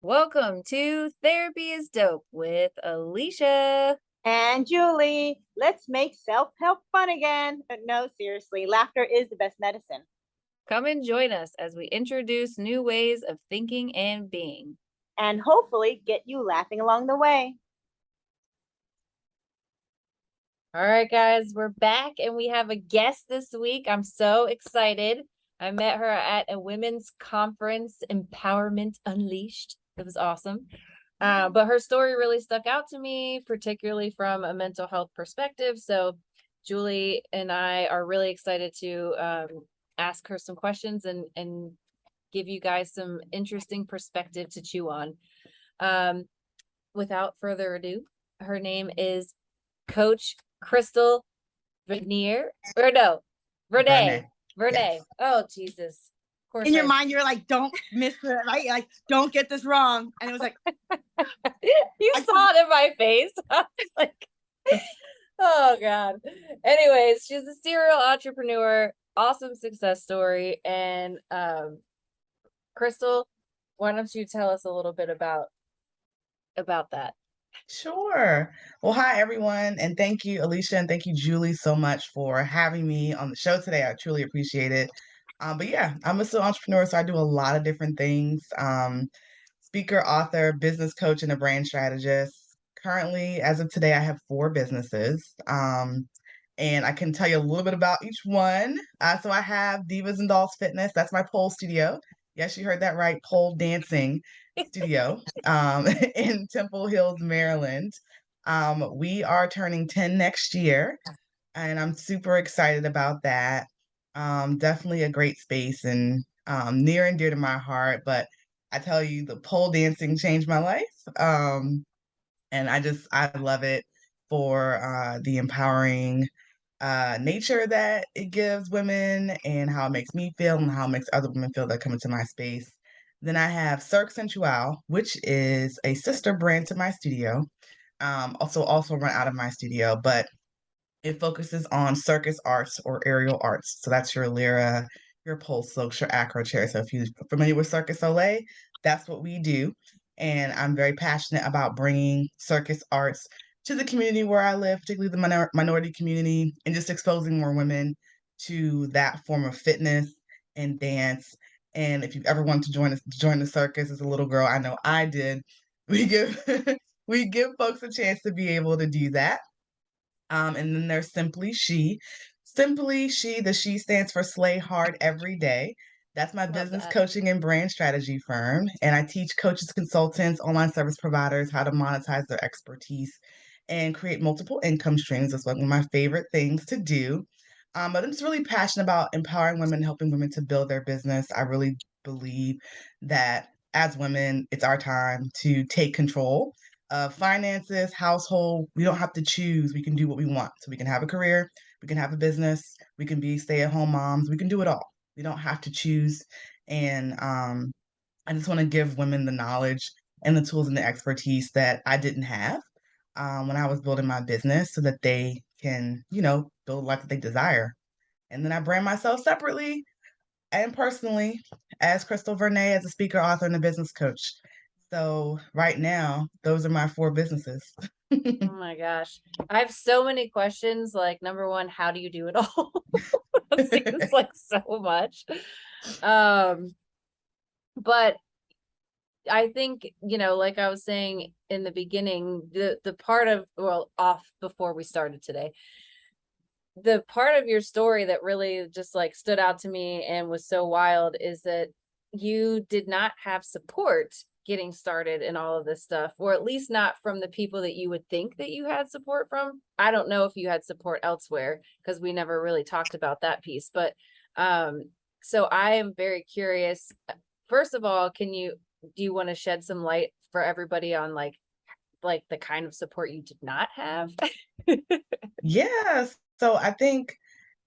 Welcome to Therapy is Dope with Alicia. And Julie, let's make self help fun again. No, seriously, laughter is the best medicine. Come and join us as we introduce new ways of thinking and being. And hopefully get you laughing along the way. All right, guys, we're back and we have a guest this week. I'm so excited. I met her at a women's conference, Empowerment Unleashed. It was awesome. But her story really stuck out to me, particularly from a mental health perspective. So Julie and I are really excited to ask her some questions and give you guys some interesting perspective to chew on. Without further ado, her name is Coach Krystal Vernee. Or no, Vernee. Vernee. Vernee. Yes. Oh, Jesus. Of course In your mind, you're like, don't miss it, right? Like, don't get this wrong. And it was like, you saw it in my face. I was like, oh God. Anyways, she's a serial entrepreneur, awesome success story. And Krystal, why don't you tell us a little bit about that? Sure. Well, hi, everyone. And thank you, Alicia, and thank you, Julie, so much for having me on the show today. I truly appreciate it. But yeah, I'm a serial entrepreneur, so I do a lot of different things. Speaker, author, business coach, and a brand strategist. Currently, as of today, I have 4 businesses. And I can tell you a little bit about each one. So I have Divas and Dolls Fitness. That's my pole studio. Yes, you heard that right. Pole dancing studio in Temple Hills, Maryland. We are turning 10 next year, and I'm super excited about that. Definitely a great space and near and dear to my heart. But I tell you, the pole dancing changed my life. And I love it for the empowering nature that it gives women and how it makes me feel and how it makes other women feel that come into my space. Then I have Cirque Sensual, which is a sister brand to my studio. Also run out of my studio, but it focuses on circus arts or aerial arts. So that's your lyra, your pole silks, your acro chair. So if you're familiar with Circus Soleil, that's what we do. And I'm very passionate about bringing circus arts to the community where I live, particularly the minority community, and just exposing more women to that form of fitness and dance. And if you've ever wanted to join the circus as a little girl, I know I did. We give we give folks a chance to be able to do that. And then there's Simply She. Simply She, the She stands for Slay Hard Every Day. That's my Love business that. coaching and brand strategy firm. And I teach coaches, consultants, online service providers how to monetize their expertise and create multiple income streams. That's one of my favorite things to do. But I'm just really passionate about empowering women, helping women to build their business. I really believe that as women, it's our time to take control finances, household. We don't have to choose. We can do what we want. So we can have a career, we can have a business, we can be stay-at-home moms. We can do it all. We don't have to choose. And I just want to give women the knowledge and the tools and the expertise that I didn't have when I was building my business, so that they can, build a life that they desire. And then I brand myself separately and personally as Krystal Vernee, as a speaker, author, and a business coach. So right now, those are my 4 businesses. Oh my gosh. I have so many questions. Like, number one, how do you do it all? It seems like so much. But I think, like I was saying in the beginning, the part of, off before we started today, the part of your story that really just like stood out to me and was so wild is that you did not have support getting started in all of this stuff, or at least not from the people that you would think that you had support from. I don't know if you had support elsewhere because we never really talked about that piece. But so I am very curious. First of all, do you want to shed some light for everybody on like the kind of support you did not have? Yes. So I think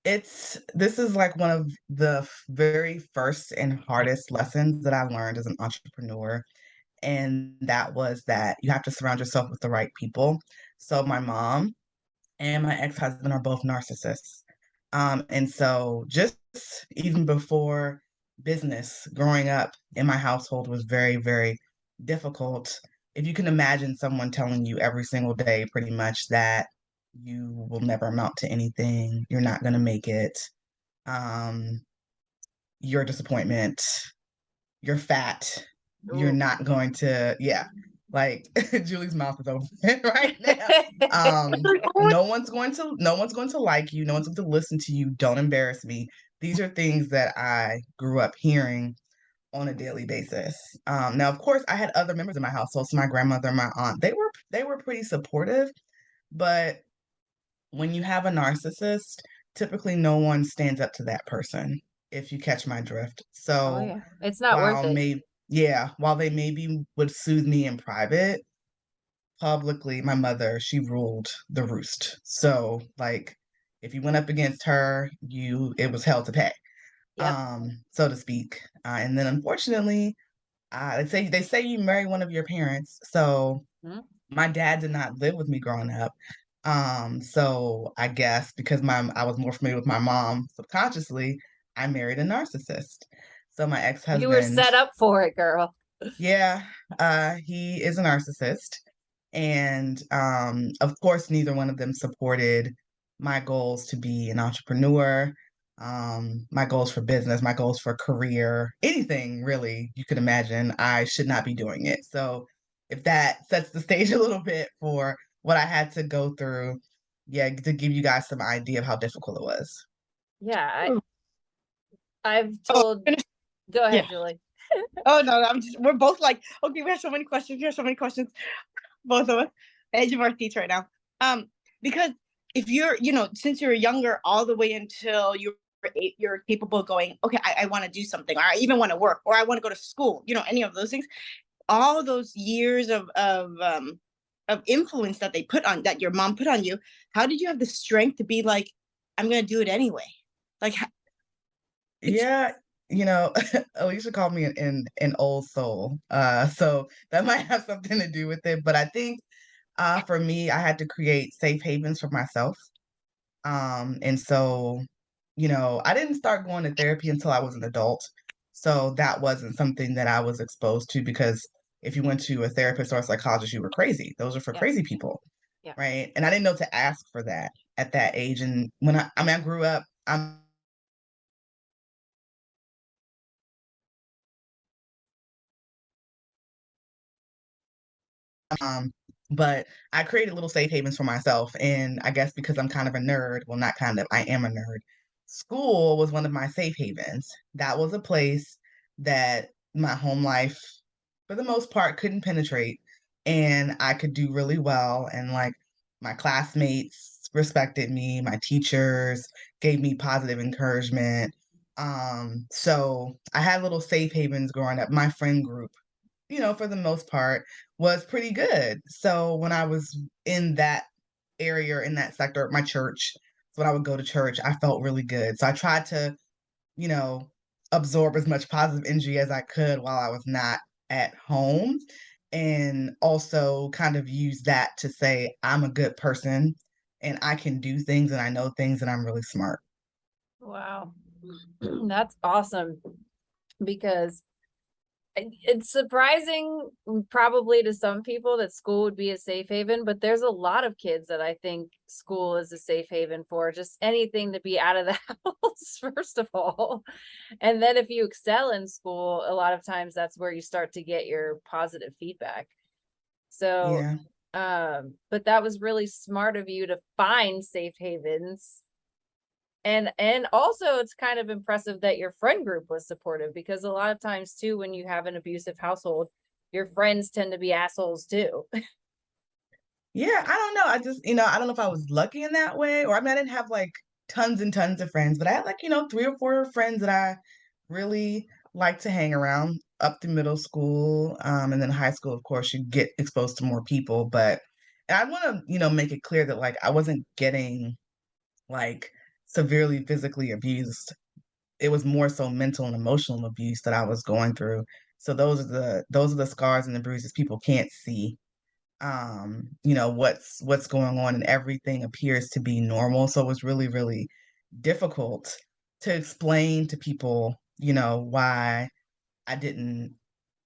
this is like one of the very first and hardest lessons that I learned as an entrepreneur. And that was that you have to surround yourself with the right people. So my mom and my ex-husband are both narcissists. And so just even before business, growing up in my household was very, very difficult if you can imagine someone telling you every single day pretty much that you will never amount to anything, you're not going to make it, um, you're a disappointment, you're fat, you're Ooh. not going to, yeah, like Julie's mouth is open right now. No one's going to like you, no one's going to listen to you, don't embarrass me. These are things that I grew up hearing on a daily basis. Now, of course, I had other members of my household, so my grandmother, my aunt, they were pretty supportive, but when you have a narcissist, typically no one stands up to that person, if you catch my drift. Oh So yeah, it's not worth while it. while they maybe would soothe me in private, publicly, my mother, she ruled the roost. So like if you went up against her, it was hell to pay, Yep. so to speak. And then unfortunately, they say you marry one of your parents. So Mhm. my dad did not live with me growing up. So I guess because I was more familiar with my mom subconsciously, I married a narcissist. So my You were ex-husband, set up for it, girl. yeah, he is a narcissist. And of course, neither one of them supported my goals to be an entrepreneur, my goals for business, my goals for career, anything really you could imagine. I should not be doing it. So if that sets the stage a little bit for what I had to go through, yeah, to give you guys some idea of how difficult it was. Yeah, Oh, I've oh, told. finish- Go yeah. ahead, Julie. Oh no, we're both like, okay, we have so many questions. We have so many questions. Both of us. Edge of our seats right now. Because if you're, since you're younger, all the way until you're capable of going, okay, I want to do something, or I even want to work, or I want to go to school, any of those things, all those years of influence that your mom put on you, how did you have the strength to be like, I'm gonna do it anyway? Like it's Yeah, Alicia called me an old soul. So that might have something to do with it. But I think for me, I had to create safe havens for myself. And so, I didn't start going to therapy until I was an adult. So that wasn't something that I was exposed to because if you went to a therapist or a psychologist, you were crazy. Those are for Yeah, crazy people, yeah. right? And I didn't know to ask for that at that age. And when I grew up, Um, but I created little safe havens for myself. And I guess because I'm kind of a nerd, well, not kind of, I am a nerd. School was one of my safe havens. That was a place that my home life, for the most part, couldn't penetrate. And I could do really well. And like my classmates respected me, my teachers gave me positive encouragement. So I had little safe havens growing up. My friend group, for the most part, was pretty good. So when I was in that area, in that sector, my church, so when I would go to church, I felt really good. So I tried to, you know, absorb as much positive energy as I could while I was not at home. And also kind of use that to say, I'm a good person and I can do things and I know things and I'm really smart. Wow. That's awesome because it's surprising probably to some people that school would be a safe haven, but there's a lot of kids that I think school is a safe haven for, just anything to be out of the house, first of all. And then if you excel in school, a lot of times that's where you start to get your positive feedback. So, Yeah. but that was really smart of you to find safe havens. And also it's kind of impressive that your friend group was supportive, because a lot of times too, when you have an abusive household, your friends tend to be assholes too. Yeah, I don't know. I just, I don't know if I was lucky in that way, or I mean, I didn't have like tons and tons of friends, but I had like, three or four friends that I really like to hang around up to middle school. And then high school, of course, you get exposed to more people. But and I want to, make it clear that like I wasn't getting like severely physically abused. It was more so mental and emotional abuse that I was going through. So those are the scars and the bruises people can't see. What's going on, and everything appears to be normal. So it was really, really difficult to explain to people, why I didn't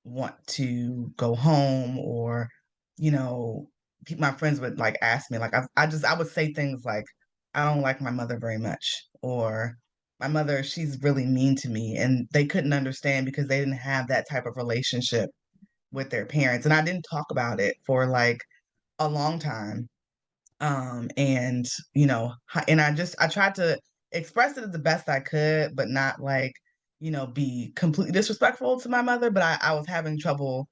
want to go home, or, you know, my friends would like ask me, like, I would say things like, I don't like my mother very much, or my mother, she's really mean to me. And they couldn't understand because they didn't have that type of relationship with their parents. And I didn't talk about it for like a long time. And and I tried to express it the best I could, but not like, be completely disrespectful to my mother. But I was having trouble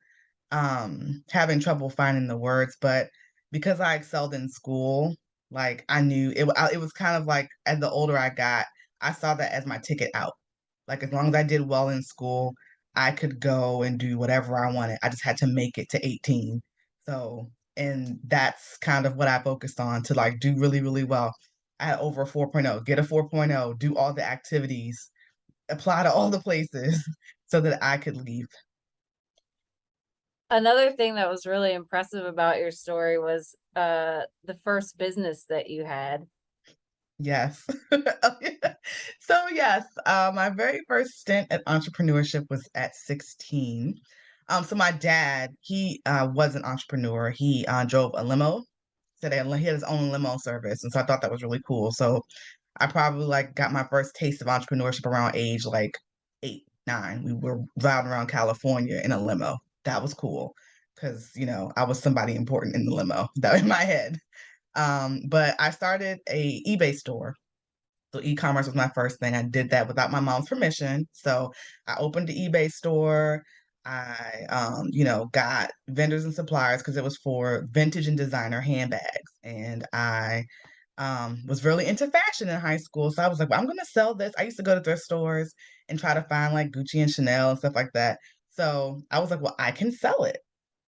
finding the words. But because I excelled in school, like I knew it was kind of like, as the older I got, I saw that as my ticket out. Like, as long as I did well in school, I could go and do whatever I wanted. I just had to make it to 18. So, and that's kind of what I focused on, to like do really, really well. I had over a 4.0, get a 4.0, do all the activities, apply to all the places so that I could leave. Another thing that was really impressive about your story was the first business that you had. Yes. Oh, yeah. So yes, my very first stint at entrepreneurship was at 16. So my dad, he was an entrepreneur. He drove a limo. So he had his own limo service, and so I thought that was really cool. So I probably like got my first taste of entrepreneurship around age like 8, 9. We were driving around California in a limo. That was cool because I was somebody important in the limo. That in my head. But I started a eBay store. So e-commerce was my first thing. I did that without my mom's permission. So I opened the eBay store. I, got vendors and suppliers because it was for vintage and designer handbags. And I was really into fashion in high school. So I was like, well, I'm going to sell this. I used to go to thrift stores and try to find like Gucci and Chanel and stuff like that. So I was like, well, I can sell it.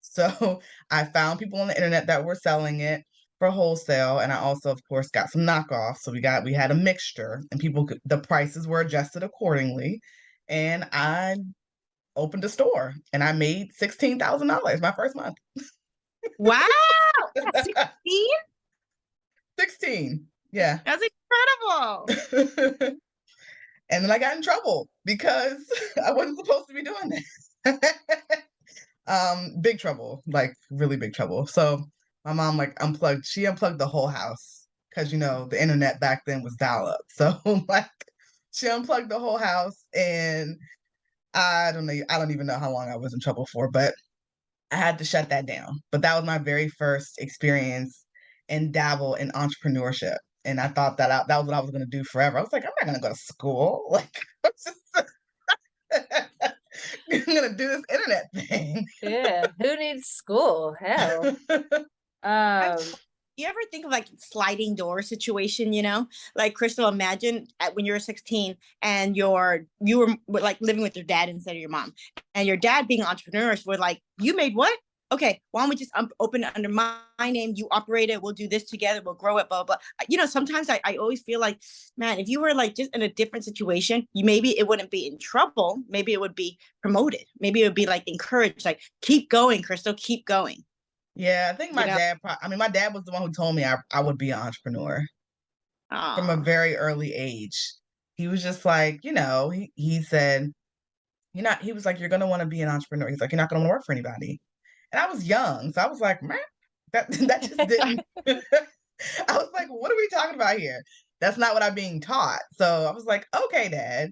So I found people on the internet that were selling it for wholesale, and I also, of course, got some knockoffs. So we had a mixture, and the prices were adjusted accordingly. And I opened a store, and I made $16,000 my first month. Wow. At 16? 16, yeah. That's incredible. And then I got in trouble because I wasn't supposed to be doing this. Big trouble, like really big trouble. So my mom she unplugged the whole house because the internet back then was dial up. So like she unplugged the whole house, and I don't even know how long I was in trouble for, but I had to shut that down. But that was my very first experience and dabble in entrepreneurship. And I thought that was what I was gonna do forever. I was like, I'm not gonna go to school. Like I'm just I'm gonna do this internet thing. Yeah, who needs school? Hell. You ever think of like sliding door situation, like Krystal, imagine when you were 16 and you were like living with your dad instead of your mom, and your dad being entrepreneurs were like, you made what? Okay, why don't we just open it under my name? You operate it. We'll do this together. We'll grow it, blah, blah, blah. Sometimes I always feel like, man, if you were like just in a different situation, maybe it wouldn't be in trouble. Maybe it would be promoted. Maybe it would be like encouraged, like, keep going, Krystal, keep going. Yeah, I think my dad, my dad was the one who told me I would be an entrepreneur from a very early age. He was just like, he said, he was like, you're going to want to be an entrepreneur. He's like, you're not going to work for anybody. And I was young. So I was like, man, that just didn't. I was like, what are we talking about here? That's not what I'm being taught. So I was like, okay, Dad.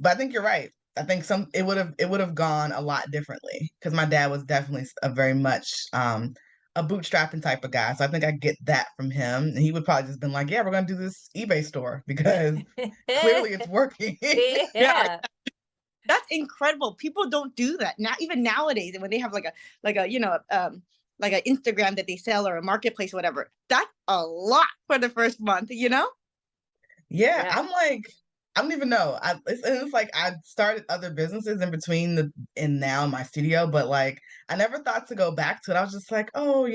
But I think you're right. I think it would have gone a lot differently because my dad was definitely a very much a bootstrapping type of guy. So I think I get that from him. And he would probably just been like, yeah, we're gonna do this eBay store because clearly it's working. Yeah. That's incredible. People don't do that now, even nowadays. When they have like an Instagram that they sell or a marketplace, or whatever, that's a lot for the first month. Yeah, I'm like, I don't even know. It's like I started other businesses in between and now my studio, but like I never thought to go back to it. I was just like, oh,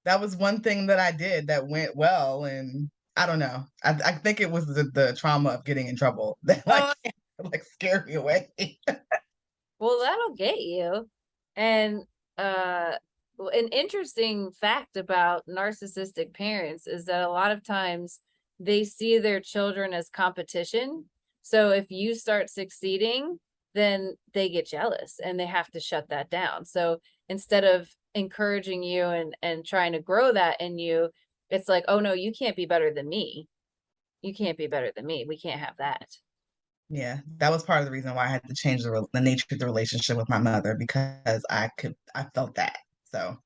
that was one thing that I did that went well, and I don't know. I think it was the trauma of getting in trouble that like scared me away. Well, that'll get you. And an interesting fact about narcissistic parents is that a lot of times they see their children as competition. So if you start succeeding, then they get jealous and they have to shut that down. So instead of encouraging you and trying to grow that in you, it's like, oh no, you can't be better than me. You can't be better than me. We can't have that. Yeah, that was part of the reason why I had to change the nature of the relationship with my mother, because I felt that. So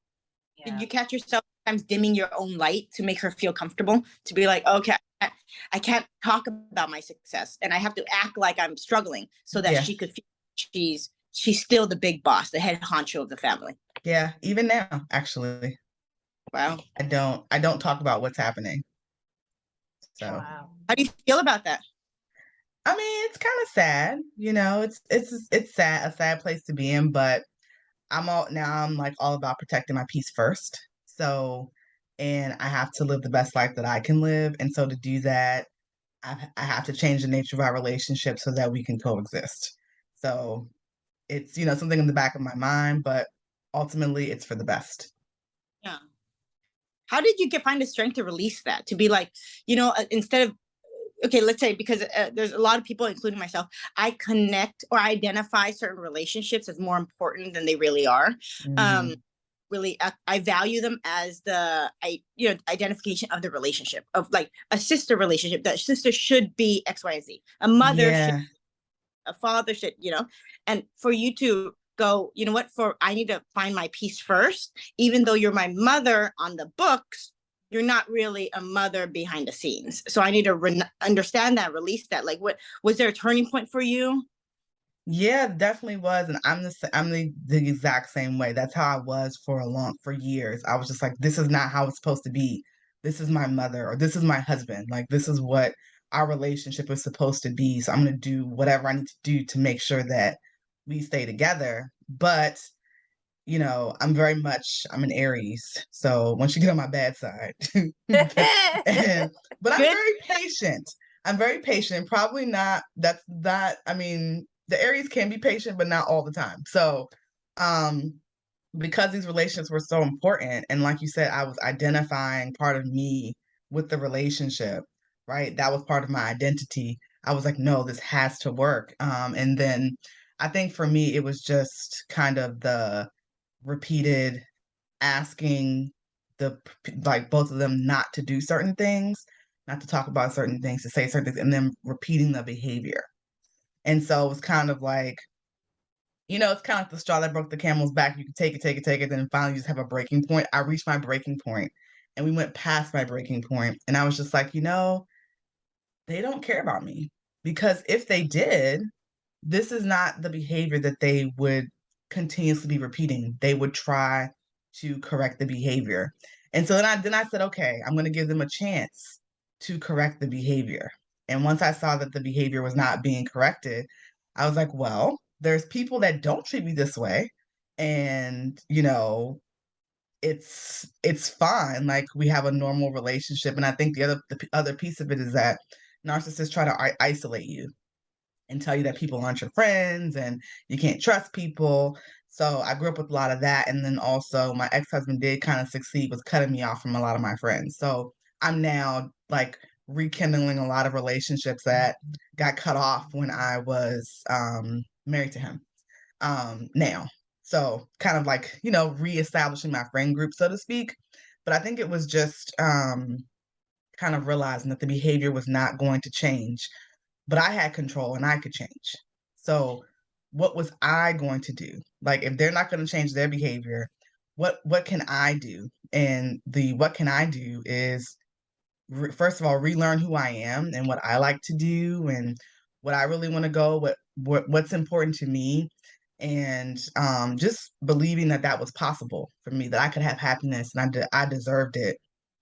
Did Yeah. you catch yourself sometimes dimming your own light to make her feel comfortable? To be like, okay, I can't talk about my success, and I have to act like I'm struggling so that yeah, she could feel she's still the big boss, the head honcho of the family. yeah, even now, actually, Wow. I don't talk about what's happening. So Wow. How do you feel about that? I mean, it's kind of sad, you know. It's sad, a sad place to be in, but I'm like all about protecting my peace first. So, and I have to live the best life that I can live, and so to do that, I have to change the nature of our relationship so that we can coexist. So it's, you know, something in the back of my mind, but ultimately it's for the best. Yeah. How did you find the strength to release that? To be like, instead of, okay, let's say, because there's a lot of people, including myself, I connect or identify certain relationships as more important than they really are. Um, Mhm. really, I value them as identification of the relationship, of like a sister relationship. That sister should be X, Y, and Z. A mother should, Yeah. a father should, and for you to go, you know what, I need to find my peace first, even though you're my mother on the books, you're not really a mother behind the scenes. So I need to understand that, release that. Like, what was there a turning point for you? Yeah, definitely was, and I'm the exact same way. That's how I was for years. I was just like, this is not how it's supposed to be. This is my mother, or this is my husband. Like, this is what our relationship is supposed to be. So I'm gonna do whatever I need to do to make sure that we stay together. But you know, I'm an Aries, so once you get on my bad side, and but I'm Good. very patient. I'm very patient. Probably not. That's that. I mean, the Aries can be patient, but not all the time. So, um, because these relationships were so important, and like you said, I was identifying part of me with the relationship, right? That was part of my identity. I was like, no, this has to work. And then I think for me, it was just kind of the repeated asking like both of them not to do certain things, not to talk about certain things, to say certain things, and then repeating the behavior. And so it was kind of like, you know, it's kind of like the straw that broke the camel's back. You can take it, then finally you just have a breaking point. I reached my breaking point, and we went past my breaking point, and I was just like, you know, they don't care about me, because if they did, this is not the behavior that they would continuously be repeating. They would try to correct the behavior. And so then I said, okay, I'm going to give them a chance to correct the behavior. And once I saw that the behavior was not being corrected, I was like, well, there's people that don't treat me this way. And, you know, it's fine. Like, we have a normal relationship. And I think the other piece of it is that narcissists try to isolate you and tell you that people aren't your friends and you can't trust people. So I grew up with a lot of that. And then also my ex-husband did kind of succeed with cutting me off from a lot of my friends. So I'm now like rekindling a lot of relationships that got cut off when I was married to him now. So kind of like, you know, reestablishing my friend group, so to speak. But I think it was just kind of realizing that the behavior was not going to change, but I had control and I could change. So what was I going to do? Like, if they're not going to change their behavior, what can I do? And the what can I do is first of all relearn who I am and what I like to do and what I really want to go, what's important to me, and just believing that that was possible for me, that I could have happiness and I deserved it,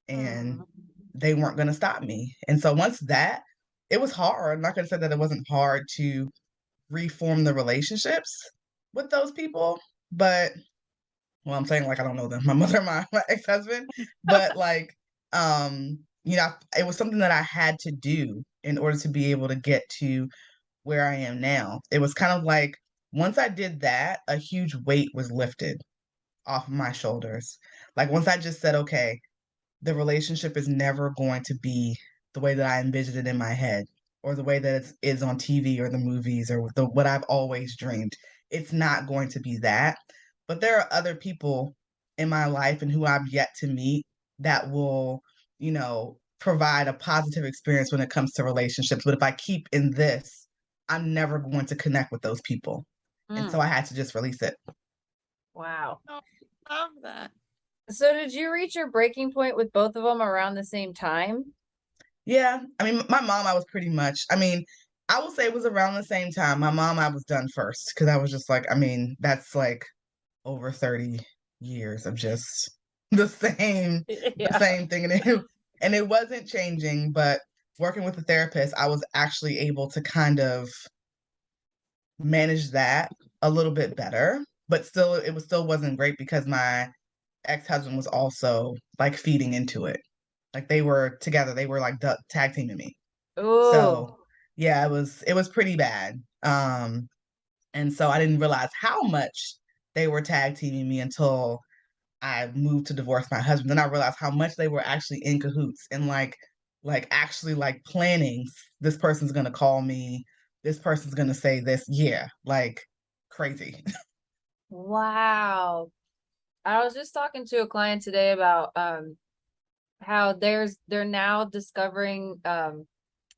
and Mhm. they weren't going to stop me. And so once that, it was hard. I'm not going to say that it wasn't hard to reform the relationships with those people, but well, I'm saying like I don't know them, my mother, my ex-husband, but like, you know, it was something that I had to do in order to be able to get to where I am now. It was kind of like once I did that, a huge weight was lifted off of my shoulders. Like once I just said, okay, the relationship is never going to be the way that I envisioned it in my head, or the way that is on TV or the movies or what I've always dreamed. It's not going to be that. But there are other people in my life and who I've yet to meet that will, provide a positive experience when it comes to relationships. But if I keep in this, I'm never going to connect with those people. And so Mm, I had to just release it. wow. Oh, love that. So did you reach your breaking point with both of them around the same time? Yeah. I mean, my mom, I was pretty much, I will say it was around the same time. My mom, I was done first because I was just like, that's like over 30 years of just the Yeah. same thing. And it wasn't changing, but working with a therapist, I was actually able to kind of manage that a little bit better. But still, still wasn't great because my ex-husband was also like feeding into it. Like they were together, they were like tag teaming me. Oh, So yeah, it was pretty bad. And so I didn't realize how much they were tag teaming me until I moved to divorce my husband. Then I realized how much they were actually in cahoots and like actually like planning. This person's gonna call me. This person's gonna say this. Yeah, like crazy. wow. I was just talking to a client today about how they're now discovering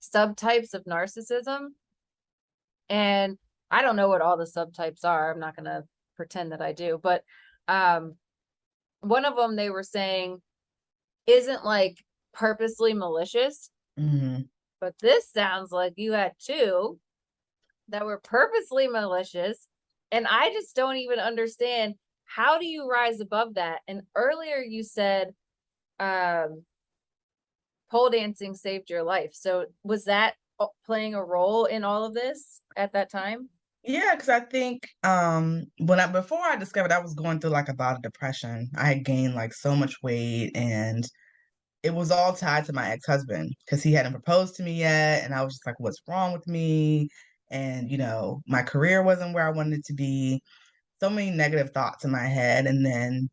subtypes of narcissism. And I don't know what all the subtypes are. I'm not gonna pretend that I do, but um one of them they were saying isn't like purposely malicious, Hmm. but this sounds like you had two that were purposely malicious. And I just don't even understand, how do you rise above that? And earlier you said um pole dancing saved your life. So was that playing a role in all of this at that time? Yeah, because I think before I discovered I was going through like a bout of depression. I had gained like so much weight, and it was all tied to my ex-husband because he hadn't proposed to me yet, and I was just like, what's wrong with me? And my career wasn't where I wanted it to be. So many negative thoughts in my head, and then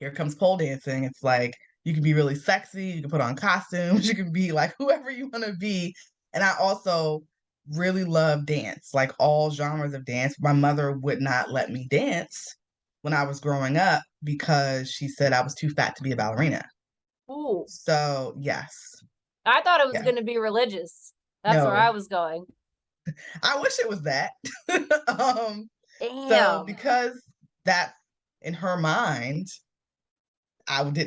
here comes pole dancing. It's like you can be really sexy, you can put on costumes, you can be like whoever you want to be. And I also really love dance, like all genres of dance. My mother would not let me dance when I was growing up because she said I was too fat to be a ballerina. Ooh, So, yes. I thought it was Yeah. going to be religious. That's where I No. was going. I wish it was that. um so Damn. because that's in her mind,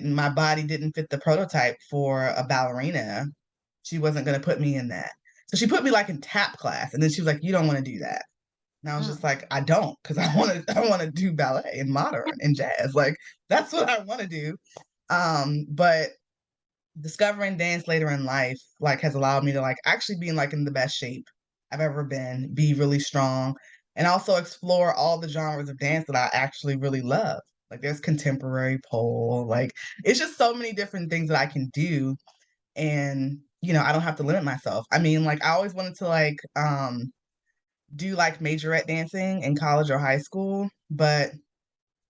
my body didn't fit the prototype for a ballerina. She wasn't going to put me in that. So she put me like in tap class, and then she was like, "You don't want to do that." And I was just Mm. like, "I don't, because I want to do ballet and modern and jazz. Like that's what I want to do." But discovering dance later in life like has allowed me to like actually be in like in the best shape I've ever been, be really strong, and also explore all the genres of dance that I actually really love. Like there's contemporary pole, like it's just so many different things that I can do, and I don't have to limit myself. I mean, like I always wanted to like do like majorette dancing in college or high school, but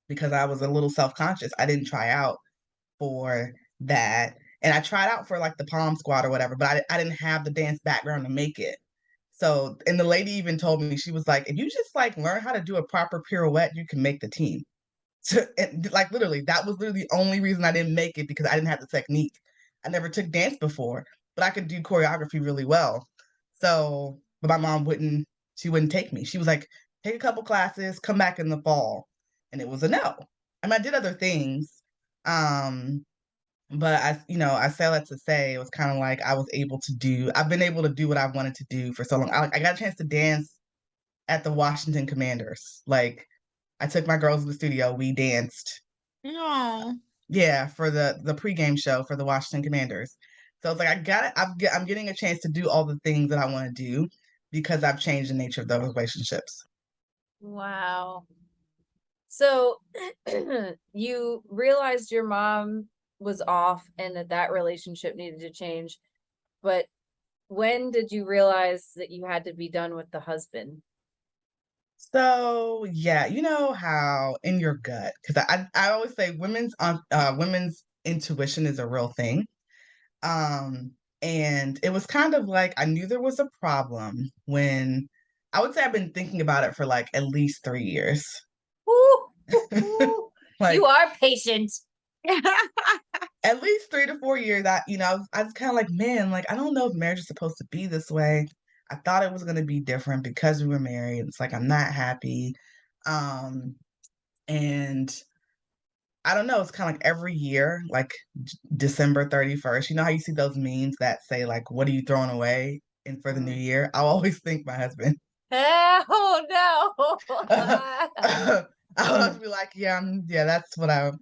because I was a little self-conscious, I didn't try out for that. And I tried out for like the Palm Squad or whatever, but I didn't have the dance background to make it. So, and the lady even told me, she was like, if you just like learn how to do a proper pirouette, you can make the team. So, like literally, that was literally the only reason I didn't make it because I didn't have the technique. I never took dance before, but I could do choreography really well. So, but my mom she wouldn't take me. She was like, take a couple classes, come back in the fall. And it was a no. I mean, I did other things. Um, but I say that to say it was kind of like I've been able to do what I wanted to do for so long. I got a chance to dance at the Washington Commanders. Like I took my girls to the studio, we danced. No. Yeah, for the pregame show for the Washington Commanders. So it's like I'm getting a chance to do all the things that I want to do because I've changed the nature of those relationships. Wow. So you realized your mom was off and that relationship needed to change. But when did you realize that you had to be done with the husband? So yeah, you know how in your gut, because I always say women's intuition is a real thing. Um, And it was kind of like I knew there was a problem when I would say I've been thinking about it for like at least 3 years. Ooh, ooh, ooh. You Like are patient. at least 3 to 4 years, I was kind of like, man, like I don't know if marriage is supposed to be this way. I thought it was gonna be different because we were married. It's like I'm not happy. Um, and I don't know, it's kind of like every year, like December 31st, you know how you see those memes that say like, what are you throwing away and for the new year? I'll always think my husband. Oh no. I'll always be like, yeah, that's what are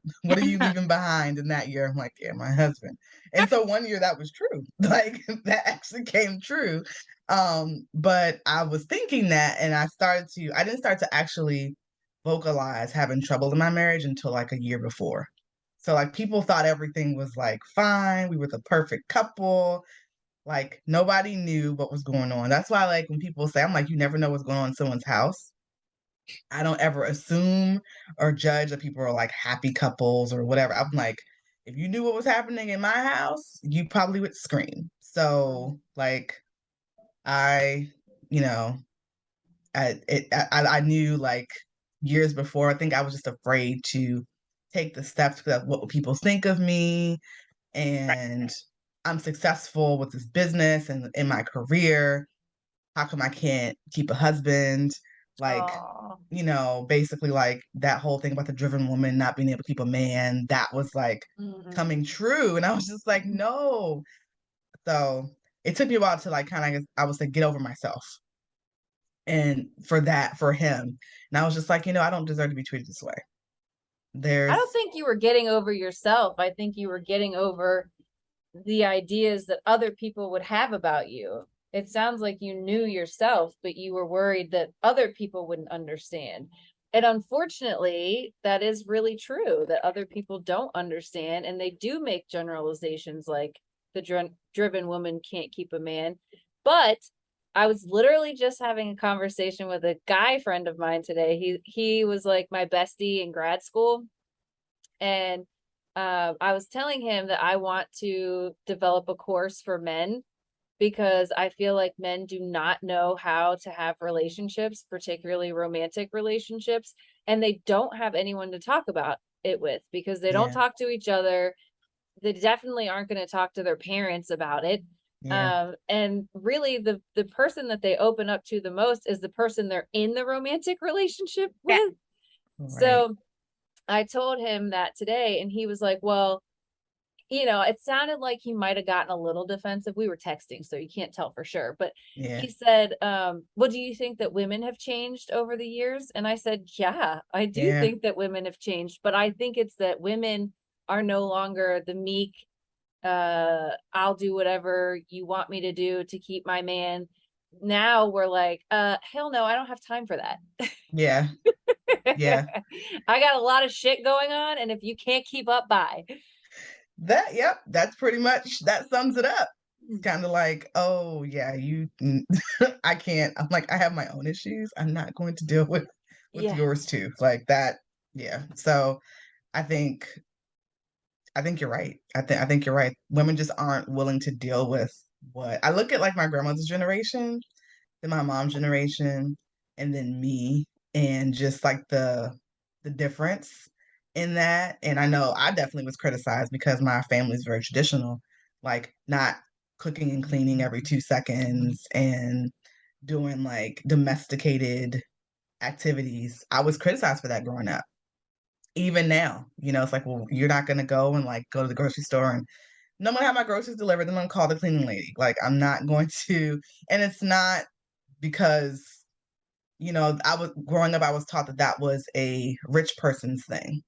you leaving behind in that year? I'm like, yeah, my husband. And so one year that was true. Like that actually came true. But I was thinking that and I didn't start to actually vocalize having trouble in my marriage until like a year before. So like people thought everything was like fine. We were the perfect couple. Like nobody knew what was going on. That's why like when people say, I'm like, you never know what's going on in someone's house. I don't ever assume or judge that people are like happy couples or whatever. I'm like, if you knew what was happening in my house, you probably would scream. So like I, you know, I knew like years before. I think I was just afraid to take the steps because what would people think of me, Right. and I'm successful with this business and in my career. How come I can't keep a husband? Like, Oh. basically like that whole thing about the driven woman not being able to keep a man, that was like coming true. And I was just like, no. So it took me a while to like kind of, I was like, get over myself. And for him. And I was just like, I don't deserve to be treated this way. I don't There's, think you were getting over yourself. I think you were getting over the ideas that other people would have about you. It sounds like you knew yourself, but you were worried that other people wouldn't understand. And unfortunately, that is really true that other people don't understand and they do make generalizations like the driven woman can't keep a man. But I was literally just having a conversation with a guy friend of mine today. He was like my bestie in grad school. And I was telling him that I want to develop a course for men because I feel like men do not know how to have relationships, particularly romantic relationships, and they don't have anyone to talk about it with because they don't yeah, talk to each other. They definitely aren't going to talk to their parents about it. yeah, And really the person that they open up to the most is the person they're in the romantic relationship Yeah. with. right. So I told him that today, and he was like, well, it sounded like he might have gotten a little defensive. We were texting, so you can't tell for sure. But Yeah, he said, well, do you think that women have changed over the years? And I said, yeah, I do yeah, think that women have changed, but I think it's that women are no longer the meek, I'll do whatever you want me to do to keep my man. Now we're like, hell no, I don't have time for that. yeah, yeah. I got a lot of shit going on, and if you can't keep up, bye. Yep, that's pretty much, that sums it up. It's kind of like, oh yeah, I can't. I'm like, I have my own issues. I'm not going to deal with Yeah. yours too. Like that, yeah. So I think I think you're right. I think you're right. Women just aren't willing to deal with what I look at like my grandmother's generation, then my mom's generation, and then me, and just like the difference in that. And I know I definitely was criticized because my family's very traditional, like not cooking and cleaning every 2 seconds and doing like domesticated activities. I was criticized for that growing up. Even now, it's like, well, you're not gonna go and like go to the grocery store and no, I'm gonna have my groceries delivered. I'm gonna call the cleaning lady. Like I'm not going to, and it's not because I was growing up. I was taught that that was a rich person's thing.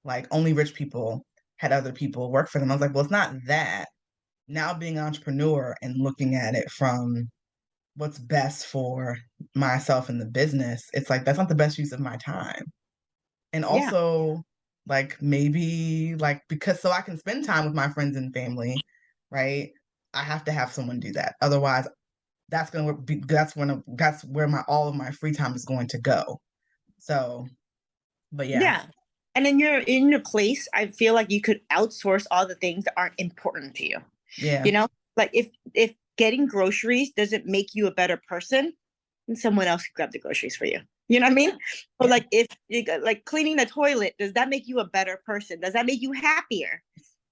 Like only rich people had other people work for them. I was like, well, it's not that. Now being an entrepreneur and looking at it from what's best for myself and the business, it's like that's not the best use of my time. And Yeah. also like maybe like because so I can spend time with my friends and family, right? I have to have someone do that. Otherwise, that's where my all of my free time is going to go. So, but yeah, Yeah. And then you're in a place, I feel like you could outsource all the things that aren't important to you. yeah, You know, Like if getting groceries doesn't make you a better person, then someone else can grab the groceries for you. You know what I mean? Or Yeah. like if like cleaning the toilet, does that make you a better person? Does that make you happier?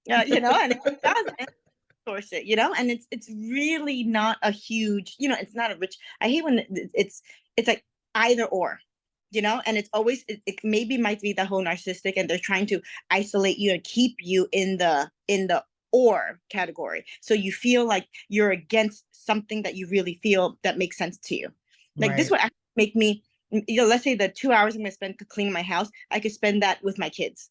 You know, and it does. And source it, you know, and it's really not a huge, you know, it's not a rich. I hate when it's like either or, you know, and it's always it maybe might be the whole narcissistic, and they're trying to isolate you and keep you in the or category, so you feel like you're against something that you really feel that makes sense to you. Like this Right. would actually make me, you know, let's say the 2 hours I'm gonna spend cleaning my house, I could spend that with my kids,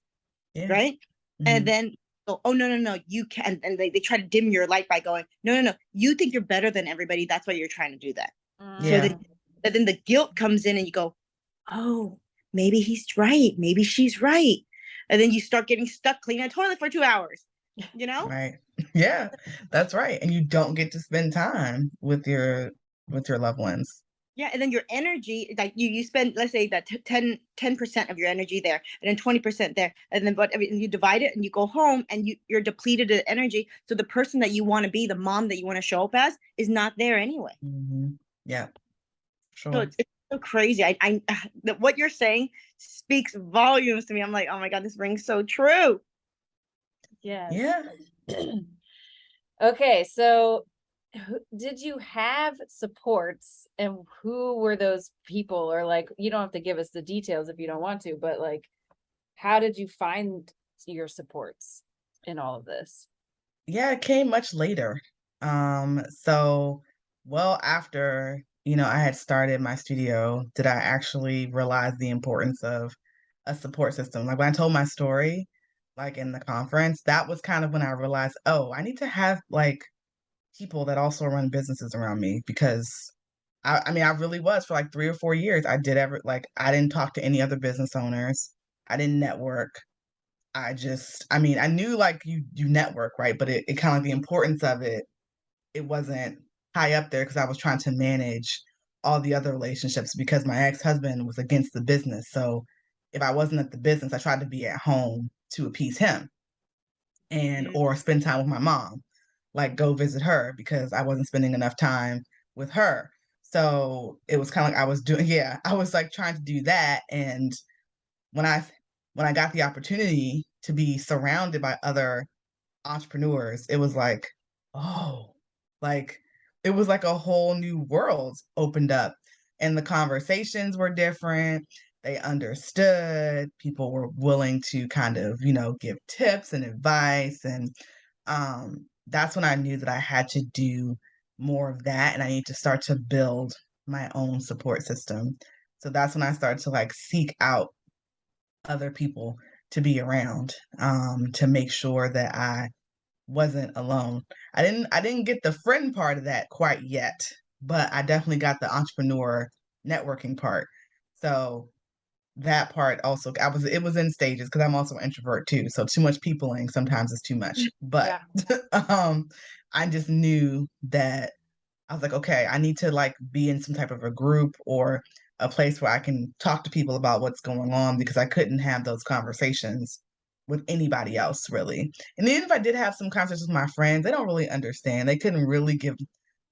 Yeah. right? And Mhm. then go, oh no, you can, and they try to dim your light by going, no, you think you're better than everybody. That's why you're trying to do that. So Yeah. then the guilt comes in and you go, oh, maybe he's right. Maybe she's right. And then you start getting stuck cleaning a toilet for 2 hours, you know? Right. Yeah. That's right. And you don't get to spend time with your loved ones. Yeah, and then your energy, like you spend, let's say that 10% of your energy there, and then 20% there, and then but you divide it, and you go home, and you're depleted of energy. So the person that you want to be, the mom that you want to show up as, is not there anyway. Mhm. Yeah, So sure. it's so crazy. What you're saying speaks volumes to me. I'm like, oh my god, this rings so true. Yes. Yeah. Okay, so did you have supports, and who were those people? Or like, you don't have to give us the details if you don't want to, but like, how did you find your supports in all of this? Yeah, it came much later. So well after, I had started my studio, did I actually realize the importance of a support system. Like when I told my story, like in the conference, that was kind of when I realized, oh, I need to have like people that also run businesses around me because I mean, I really was for like 3 or 4 years. I didn't talk to any other business owners. I didn't network. I mean, I knew like you network, right? But it kind of like the importance of it, it wasn't high up there because I was trying to manage all the other relationships because my ex-husband was against the business. So if I wasn't at the business, I tried to be at home to appease him and Mm. or spend time with my mom, like go visit her because I wasn't spending enough time with her. So it was kind of like I was doing, yeah, I was like trying to do that. And when I when I got the opportunity to be surrounded by other entrepreneurs, it was like, oh, like it was like a whole new world opened up and the conversations were different. They understood, people were willing to kind of, give tips and advice. And that's when I knew that I had to do more of that and I need to start to build my own support system. So that's when I started to like seek out other people to be around, to make sure that I wasn't alone. I didn't get the friend part of that quite yet, but I definitely got the entrepreneur networking part. So that part also it was in stages because I'm also an introvert too. So too much peopling sometimes is too much. But Yeah. um I just knew that I was like, okay, I need to like be in some type of a group or a place where I can talk to people about what's going on because I couldn't have those conversations with anybody else really. And even if I did have some conversations with my friends, they don't really understand. They couldn't really give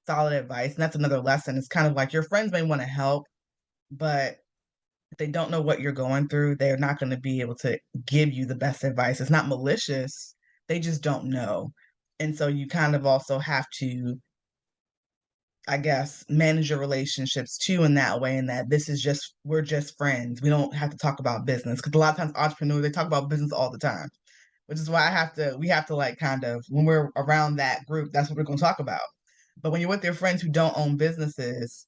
solid advice. And that's another lesson. It's kind of like your friends may want to help, but if they don't know what you're going through, they're not going to be able to give you the best advice. It's not malicious. They just don't know. And so you kind of also have to, I guess, manage your relationships too in that way, and that we're just friends. We don't have to talk about business because a lot of times entrepreneurs, they talk about business all the time, which is why we have to like kind of, when we're around that group, that's what we're going to talk about. But when you're with your friends who don't own businesses,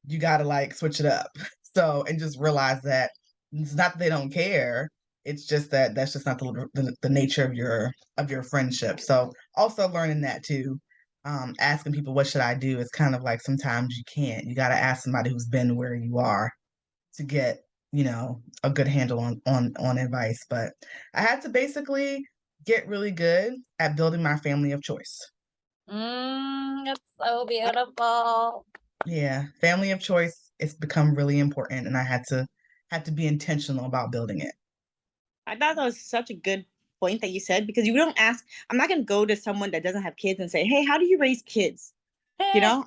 you got to like switch it up. So, and just realize that it's not that they don't care. It's just that that's just not the nature of your friendship. So also learning that too, asking people what should I do is kind of like sometimes you can't. You got to ask somebody who's been where you are to get, a good handle on advice. But I had to basically get really good at building my family of choice. That's so beautiful. Yeah, family of choice, it's become really important and I had to be intentional about building it. I thought that was such a good point that you said, because you don't ask. I'm not gonna go to someone that doesn't have kids and say, "Hey, how do you raise kids?" You know,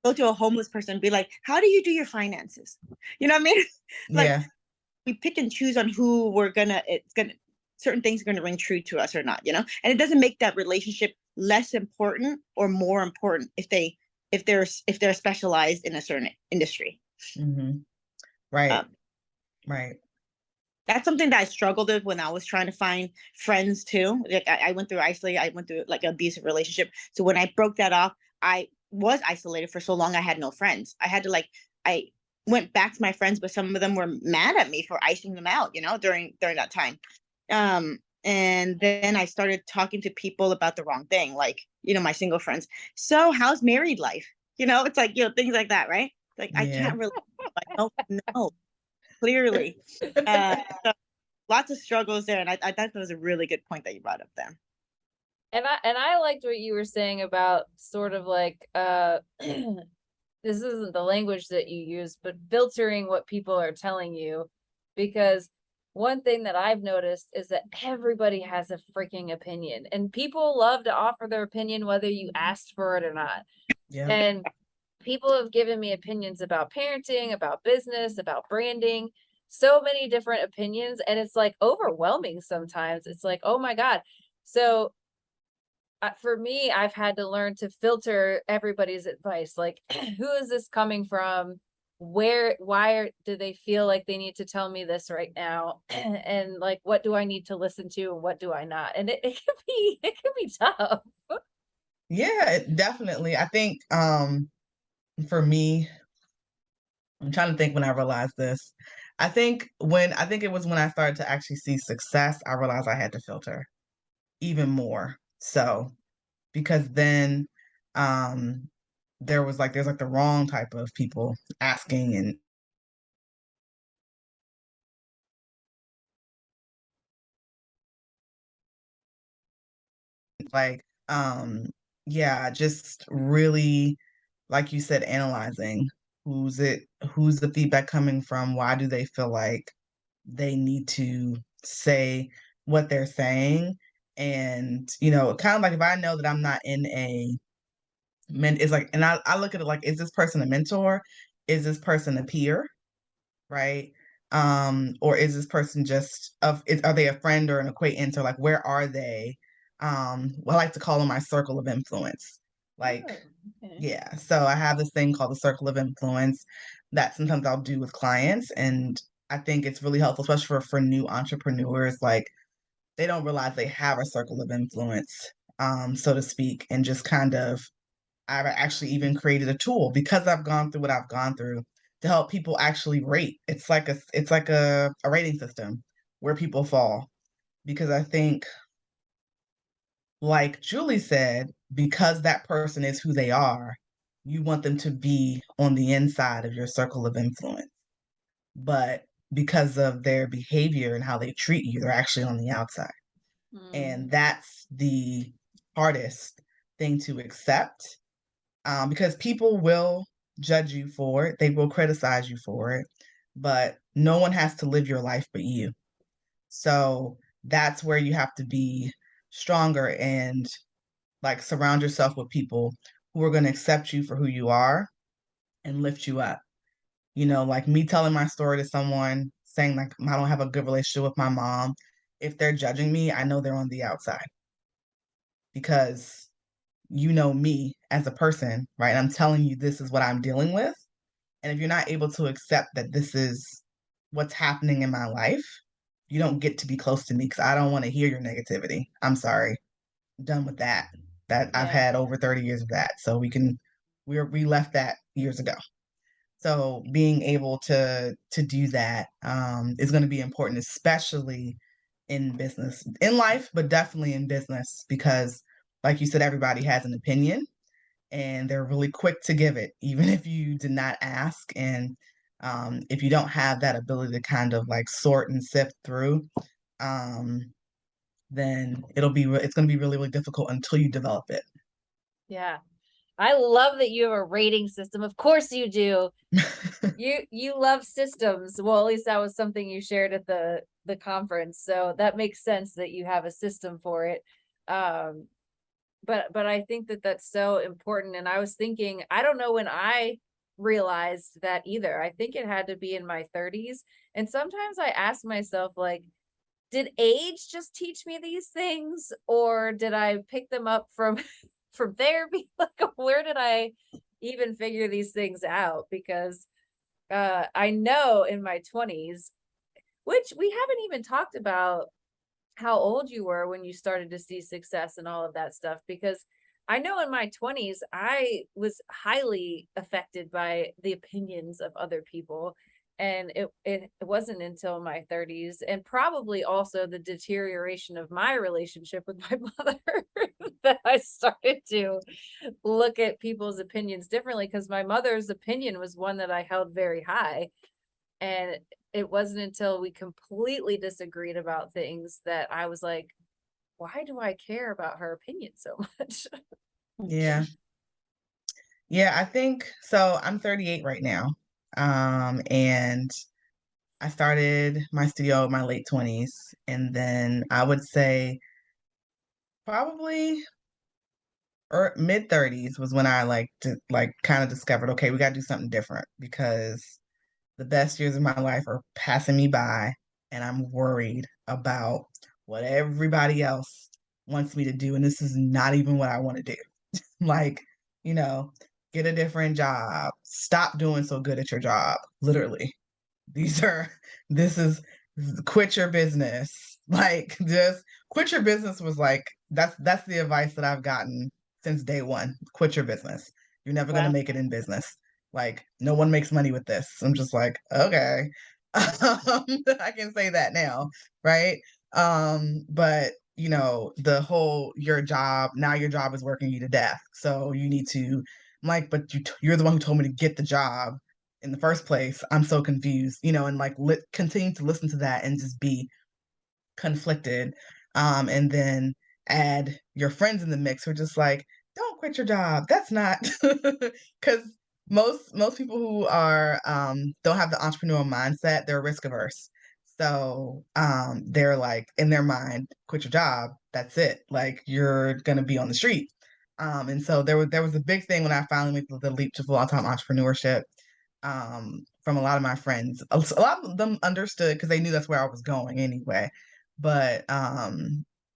go to a homeless person and be like, "How do you do your finances?" You know what I mean? Like, Yeah. we pick and choose on who it's gonna certain things are gonna ring true to us or not, you know? And it doesn't make that relationship less important or more important if they're specialized in a certain industry. Mm-hmm. Right. Um, Right. that's something that I struggled with when I was trying to find friends too. Like I went through isolate, I went through like an abusive relationship. So when I broke that off, I was isolated for so long. I had no friends. I had to I went back to my friends, but some of them were mad at me for icing them out, you know, during that time. And then I started talking to people about the wrong thing, like, you know, my single friends. So how's married life? You know, it's like, you know, things like that, right? Like I Yeah. can't really, I don't know clearly. Uh, so lots of struggles there, and I thought that was a really good point that you brought up there. And I liked what you were saying about sort of like this isn't the language that you use, but filtering what people are telling you. Because one thing that I've noticed is that everybody has a freaking opinion, and people love to offer their opinion whether you asked for it or not. Yeah. And people have given me opinions about parenting, about business, about branding, so many different opinions. And it's like overwhelming sometimes. It's like, oh my God. So for me, I've had to learn to filter everybody's advice. Like, who is this coming from? Do they feel like they need to tell me this right now? And like, what do I need to listen to and what do I not? And it can be tough. Yeah, definitely. I think for me, I'm trying to think when I realized this. I think it was when I started to actually see success, I realized I had to filter even more. So, because then um there's like the wrong type of people asking and like yeah, just really like you said, analyzing who's the feedback coming from, why do they feel like they need to say what they're saying. And you know, kind of like if I know that I'm not in a it's like, and I look at it like, is this person a mentor, is this person a peer, right? Or is this person just are they a friend or an acquaintance, or like where are they? Well, I like to call them my circle of influence. Oh, Like, okay. yeah, so I have this thing called the circle of influence that sometimes I'll do with clients, and I think it's really helpful, especially for new entrepreneurs. Like, they don't realize they have a circle of influence, so to speak, and just kind of I've actually even created a tool because I've gone through what I've gone through to help people actually rate. It's like a rating system where people fall. Because I think, like Julie said, because that person is who they are, you want them to be on the inside of your circle of influence. But because of their behavior and how they treat you, they're actually on the outside. And that's the hardest thing to accept, because people will judge you for it, they will criticize you for it, but no one has to live your life but you. So that's where you have to be stronger and like surround yourself with people who are going to accept you for who you are and lift you up. You know, like me telling my story to someone saying like I don't have a good relationship with my mom. If they're judging me, I know they're on the outside because you know me as a person, right? I'm telling you this is what I'm dealing with. And if you're not able to accept that this is what's happening in my life, you don't get to be close to me because I don't want to hear your negativity. I'm sorry. Done with that. That I've Yeah. had over 30 years of that. So we left that years ago. So being able to do that is going to be important, especially in business, in life, but definitely in business, because like you said, everybody has an opinion and they're really quick to give it, even if you did not ask. And if you don't have that ability to kind of like sort and sift through, um, then it's going to be really, really difficult until you develop it. Yeah. I love that you have a rating system. Of course you do. You love systems. Well, at least that was something you shared at the conference. So that makes sense that you have a system for it. But I think that that's so important. And I was thinking, I don't know when I realized that either. I think it had to be in my 30s. And sometimes I ask myself, like, did age just teach me these things, or did I pick them up from from therapy? Like, where did I even figure these things out? Because I know in my 20s, which we haven't even talked about how old you were when you started to see success and all of that stuff, because I know in my 20s I was highly affected by the opinions of other people, and it wasn't until my 30s, and probably also the deterioration of my relationship with my mother, that I started to look at people's opinions differently, because my mother's opinion was one that I held very high. And it wasn't until we completely disagreed about things that I was like, why do I care about her opinion so much? Yeah. Yeah, I think so. I'm 38 right now. And I started my studio in my late 20s. And then I would say probably or mid 30s was when I like kind of discovered, okay, we got to do something different because the best years of my life are passing me by, and I'm worried about what everybody else wants me to do. And this is not even what I want to do. Like, you know, get a different job, stop doing so good at your job. Literally, these are, this is, quit your business. Like, just quit your business was like, that's the advice that I've gotten since day one. Quit your business. You're never going to Wow. make it in business. Like, no one makes money with this. I'm just like, okay. I can say that now, right? But the whole your job, now your job is working you to death. So you need to, I'm like, but you're the one who told me to get the job in the first place. I'm so confused, and like continue to listen to that and just be conflicted. And then add your friends in the mix who are just like, don't quit your job. That's not because most people who are don't have the entrepreneurial mindset, they're risk averse. So they're like in their mind, quit your job. That's it. Like you're gonna be on the street. And so there was a big thing when I finally made the leap to full time entrepreneurship from a lot of my friends. A lot of them understood because they knew that's where I was going anyway. But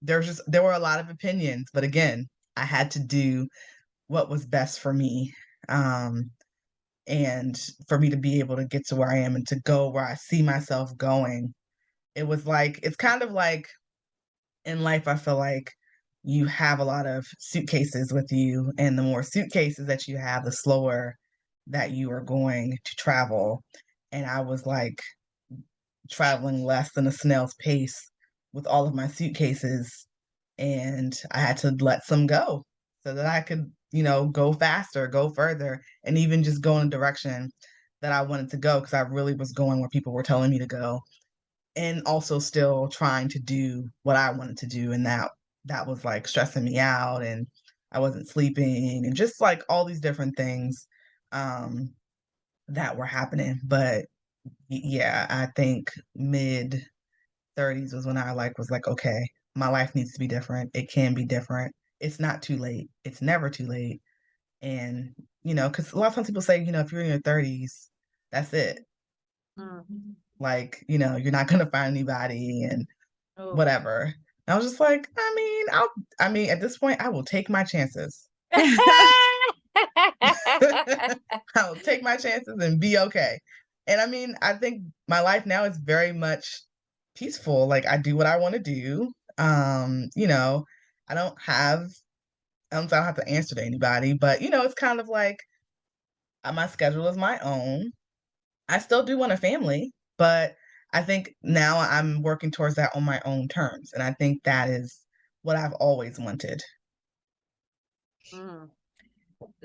there were a lot of opinions. But again, I had to do what was best for me. And for me to be able to get to where I am and to go where I see myself going. It's kind of like in life, I feel like you have a lot of suitcases with you, and the more suitcases that you have, the slower that you are going to travel. And I was like traveling less than a snail's pace with all of my suitcases, and I had to let some go so that I could, go faster, go further, and even just go in a direction that I wanted to go because I really was going where people were telling me to go and also still trying to do what I wanted to do. And that was like stressing me out, and I wasn't sleeping, and just like all these different things that were happening. But yeah, I think mid 30s was when I was like, okay, my life needs to be different. It can be different. It's not too late. It's never too late. And, because a lot of times people say, if you're in your 30s, that's it. Mhm. Like, you're not going to find anybody and Oh. whatever. And I was just like, I mean, at this point, I will take my chances. I will take my chances and be okay. And I mean, I think my life now is very much peaceful. Like I do what I want to do. I don't have I don't have to answer to anybody, but it's kind of like my schedule is my own. I still do want a family, but I think now I'm working towards that on my own terms. And I think that is what I've always wanted. Mm.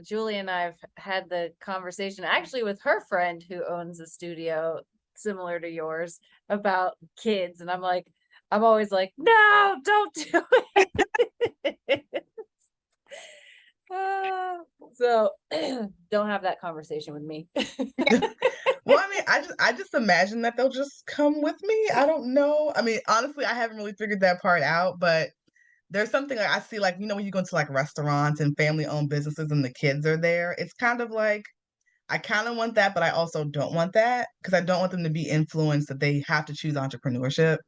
Julie and I've had the conversation actually with her friend who owns a studio similar to yours about kids. And I'm always like, no, don't do it. So don't have that conversation with me. Well, I mean, I just imagine that they'll just come with me. I don't know. I mean, honestly, I haven't really figured that part out, but there's something like I see, like, when you go into like restaurants and family-owned businesses and the kids are there, it's kind of like I kind of want that, but I also don't want that because I don't want them to be influenced that they have to choose entrepreneurship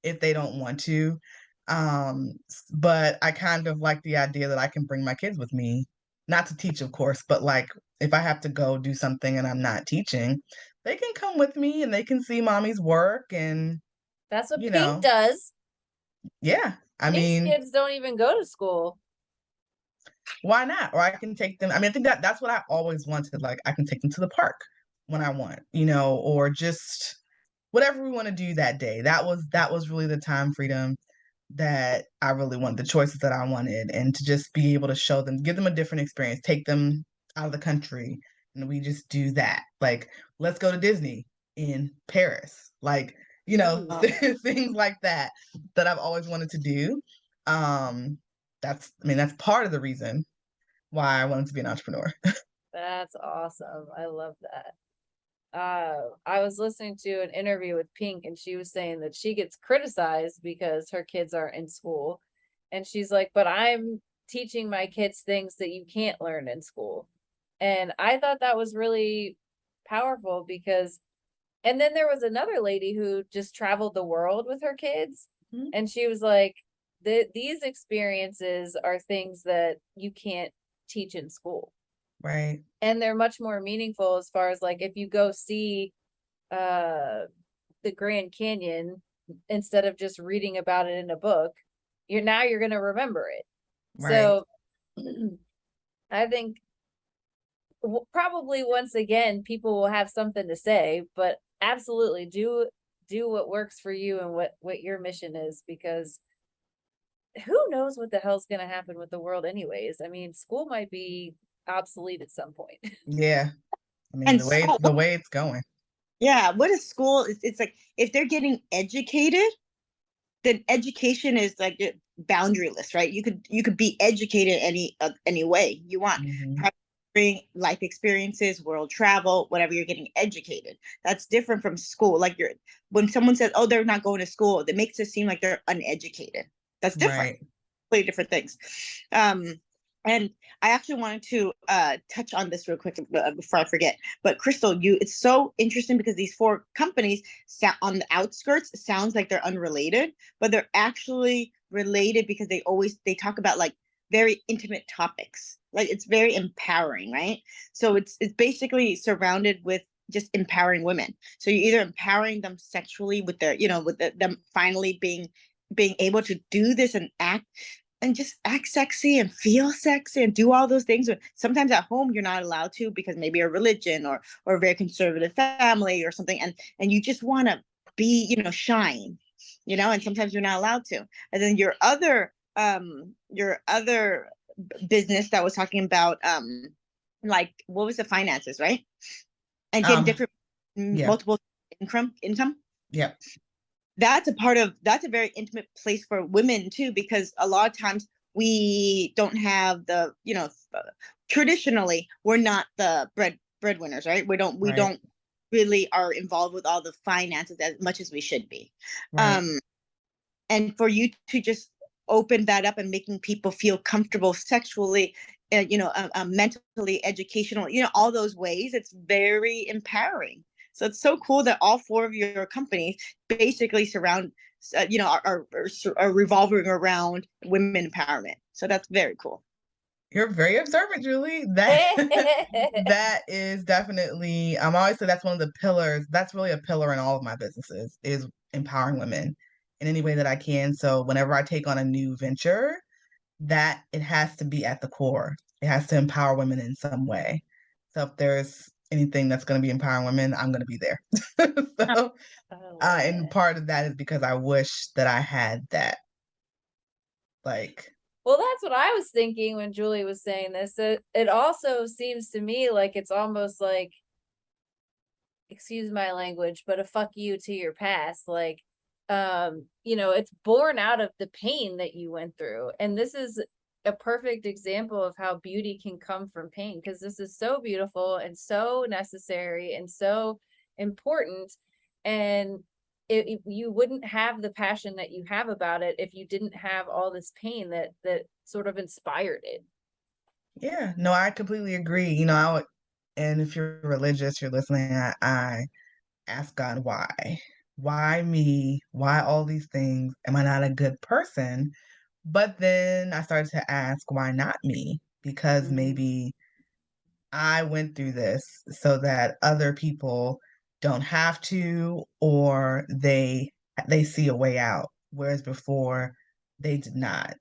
if they don't want to. But I kind of like the idea that I can bring my kids with me, not to teach, of course, but like if I have to go do something and I'm not teaching, they can come with me and they can see mommy's work and, That's what you Pink know, does. yeah. I Pink's mean, kids don't even go to school. why not? Or I can take them. I mean, I think that's what I always wanted. Like, I can take them to the park when I want, or just whatever we want to do that day. That was really the time freedom that I really wanted, the choices that I wanted, and to just be able to show them, give them a different experience, take them out of the country, and we just do that. Like, let's go to Disney in Paris. Like, Ooh, things like that that I've always wanted to do. Um, that's part of the reason why I wanted to be an entrepreneur. that's awesome. I love that. I was listening to an interview with Pink and she was saying that she gets criticized because her kids aren't in school. And she's like, but I'm teaching my kids things that you can't learn in school. And I thought that was really powerful because, and then there was another lady who just traveled the world with her kids. Mhm. And she was like, these experiences are things that you can't teach in school. Right. And they're much more meaningful as far as like if you go see uh the Grand Canyon instead of just reading about it in a book, you're going to remember it. Right. So I think probably once again people will have something to say, but absolutely do what works for you and what your mission is, because who knows what the hell's going to happen with the world anyways. I mean, school might be obsolete at some point. Yeah. I mean, And the way it's going. yeah, what is school? It's like if they're getting educated, then education is like boundaryless, right? You could be educated any way you want. Mhm. Bring life experiences, world travel, whatever. You're getting educated. That's different from school. Like when someone says, "Oh, they're not going to school," that makes it seem like they're uneducated. That's different. Right. Completely different things. And I actually wanted to touch on this real quick before I forget. But Krystal, it's so interesting because these four companies on the outskirts sounds like they're unrelated, but they're actually related because they talk about like very intimate topics. Like it's very empowering, right? So it's basically surrounded with just empowering women. So you're either empowering them sexually with their, them finally being able to do this and just act sexy and feel sexy and do all those things. Sometimes at home you're not allowed to because maybe a religion or a very conservative family or something, and you just want to be, shine, and sometimes you're not allowed to. And then your other business that was talking about like what was the finances, right? And getting Um, different yeah. multiple income. Yeah. That's a very intimate place for women too, because a lot of times we don't have the, traditionally we're not the breadwinners, right? We Right. don't really are involved with all the finances as much as we should be. Right. um and for you to just open that up and making people feel comfortable sexually, mentally, educational, all those ways, it's very empowering. So it's so cool that all four of your companies basically are revolving around women empowerment. So that's very cool. You're very observant, Julie. That that is definitely I'm always say that's one of the pillars. That's really a pillar in all of my businesses is empowering women in any way that I can. So whenever I take on a new venture, that it has to be at the core. It has to empower women in some way. So if there's anything that's going to be empowering women, I'm going to be there. So, I love and it. part of that is because I wish that I had that. Like, Well, that's what I was thinking when Julie was saying this. It also seems to me like it's almost like, excuse my language, but a fuck you to your past. Like, it's born out of the pain that you went through. And this is a perfect example of how beauty can come from pain, because this is so beautiful and so necessary and so important. And you wouldn't have the passion that you have about it if you didn't have all this pain that sort of inspired it. Yeah, no, I completely agree. You know, and if you're religious, you're listening, I ask God, why? Why me? Why all these things? Am I not a good person? But then I started to ask, why not me? Because maybe I went through this so that other people don't have to, or they see a way out, whereas before they did not.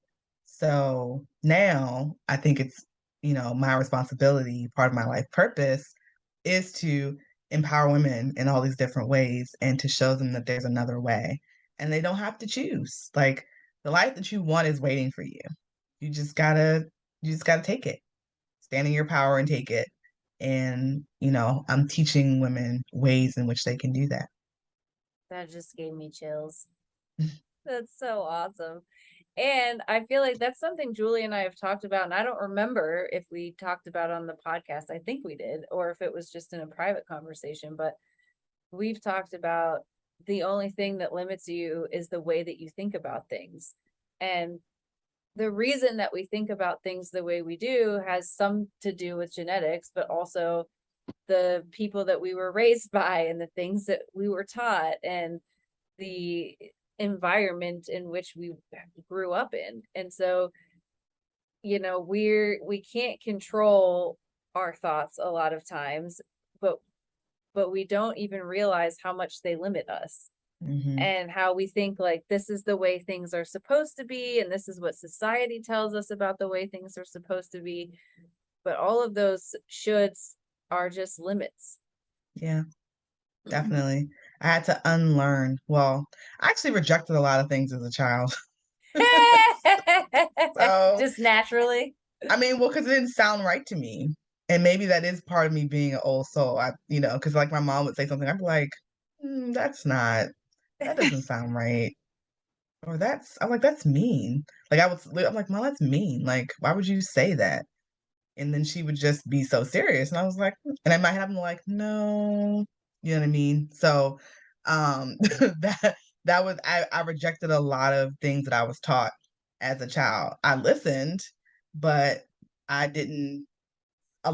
So now I think it's, my responsibility, part of my life purpose is to empower women in all these different ways and to show them that there's another way and they don't have to choose. Like, the life that you want is waiting for you. You just gotta take it. Stand in your power and take it. And, I'm teaching women ways in which they can do that. That just gave me chills. That's so awesome. And I feel like that's something Julie and I have talked about, and I don't remember if we talked about on the podcast. I think we did, or if it was just in a private conversation, but we've talked about the only thing that limits you is the way that you think about things. And the reason that we think about things the way we do has some to do with genetics, but also the people that we were raised by and the things that we were taught and the environment in which we grew up in. And so, we can't control our thoughts a lot of times, but we don't even realize how much they limit us. Mm-hmm. And how we think like this is the way things are supposed to be, and this is what society tells us about the way things are supposed to be. But all of those shoulds are just limits. Yeah, definitely. I had to unlearn. Well, I actually rejected a lot of things as a child. So, just naturally. I mean, well, because it didn't sound right to me. And maybe that is part of me being an old soul. Because like my mom would say something, I'd be like, that doesn't sound right. Or I'm like, that's mean. Like I'm like, Mom, that's mean. Like, why would you say that? And then she would just be so serious. And I was like, and in my head, I'm like, no, you know what I mean? So that was I rejected a lot of things that I was taught as a child. I listened, but I didn't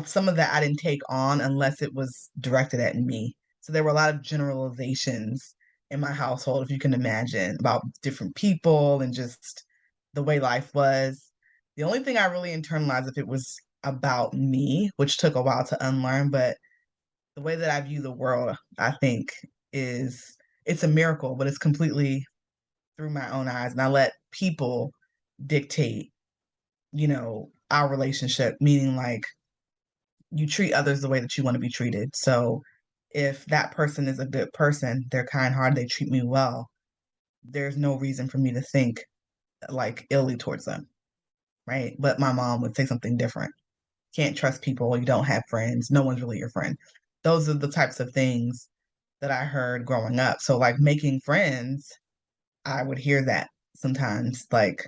some of that I didn't take on unless it was directed at me. So there were a lot of generalizations in my household, if you can imagine, about different people and just the way life was. The only thing I really internalized, if it was about me, which took a while to unlearn, but the way that I view the world, I think, it's a miracle, but it's completely through my own eyes. And I let people dictate, our relationship, meaning like you treat others the way that you want to be treated. So if that person is a good person, they're kind-hearted, they treat me well, there's no reason for me to think like illy towards them, right? But my mom would say something different. Can't trust people, you don't have friends, no one's really your friend. Those are the types of things that I heard growing up. So like making friends, I would hear that sometimes, like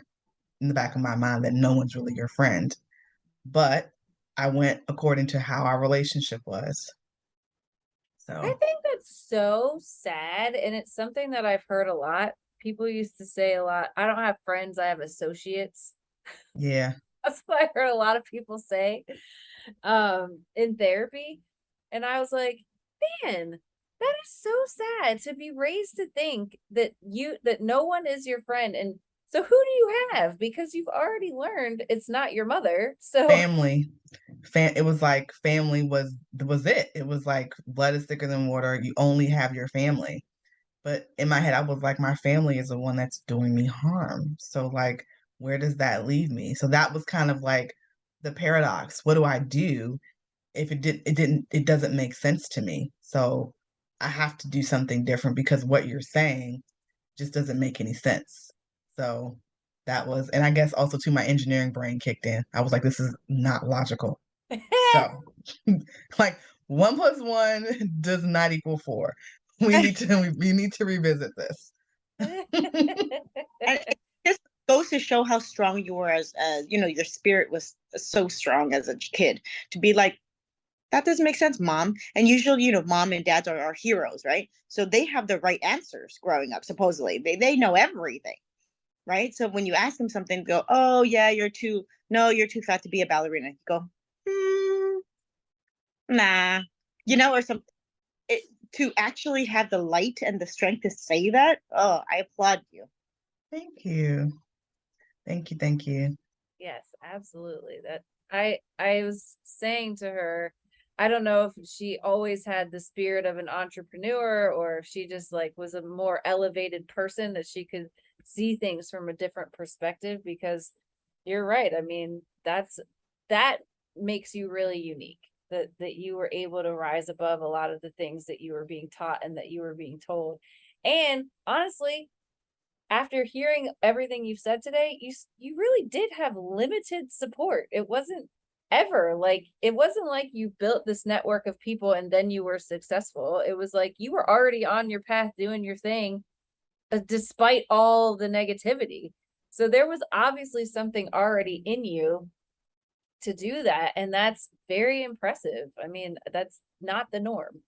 in the back of my mind, that no one's really your friend. But I went according to how our relationship was. I So think that's so sad. And it's something that I've heard a lot. People used to say a lot, I don't have friends, I have associates. yeah. That's what I heard a lot of people say in therapy. And I was like, man, that is so sad to be raised to think that no one is your friend. And so who do you have? Because you've already learned it's not your mother. So Family. It was like family was it. It was like blood is thicker than water. You only have your family. But in my head, I was like, my family is the one that's doing me harm. So like, where does that leave me? So that was kind of like the paradox. What do I do if it doesn't make sense to me? So I have to do something different because what you're saying just doesn't make any sense. So that was, and I guess also too, my engineering brain kicked in. I was like, this is not logical. So like 1 + 1 does not equal 4. We need to revisit this. And goes to show how strong you were as you know, your spirit was so strong as a kid to be like, that doesn't make sense, mom. And usually, you know, mom and dads are our heroes, right? So they have the right answers growing up, supposedly. They know everything, right? So when you ask them something, go, oh yeah, you're too fat to be a ballerina. You go, hmm, nah, you know, or something. It, to actually have the light and the strength to say that, oh, I applaud you. Thank you. Thank you. Thank you. Yes, absolutely. That I was saying to her, I don't know if she always had the spirit of an entrepreneur or if she just like was a more elevated person that she could see things from a different perspective, because you're right. I mean, that makes you really unique. That you were able to rise above a lot of the things that you were being taught and that you were being told. And honestly, after hearing everything you've said today, you really did have limited support. It wasn't ever like, it wasn't like you built this network of people and then you were successful. It was like you were already on your path doing your thing, despite all the negativity. So there was obviously something already in you to do that, and that's very impressive. I mean, that's not the norm.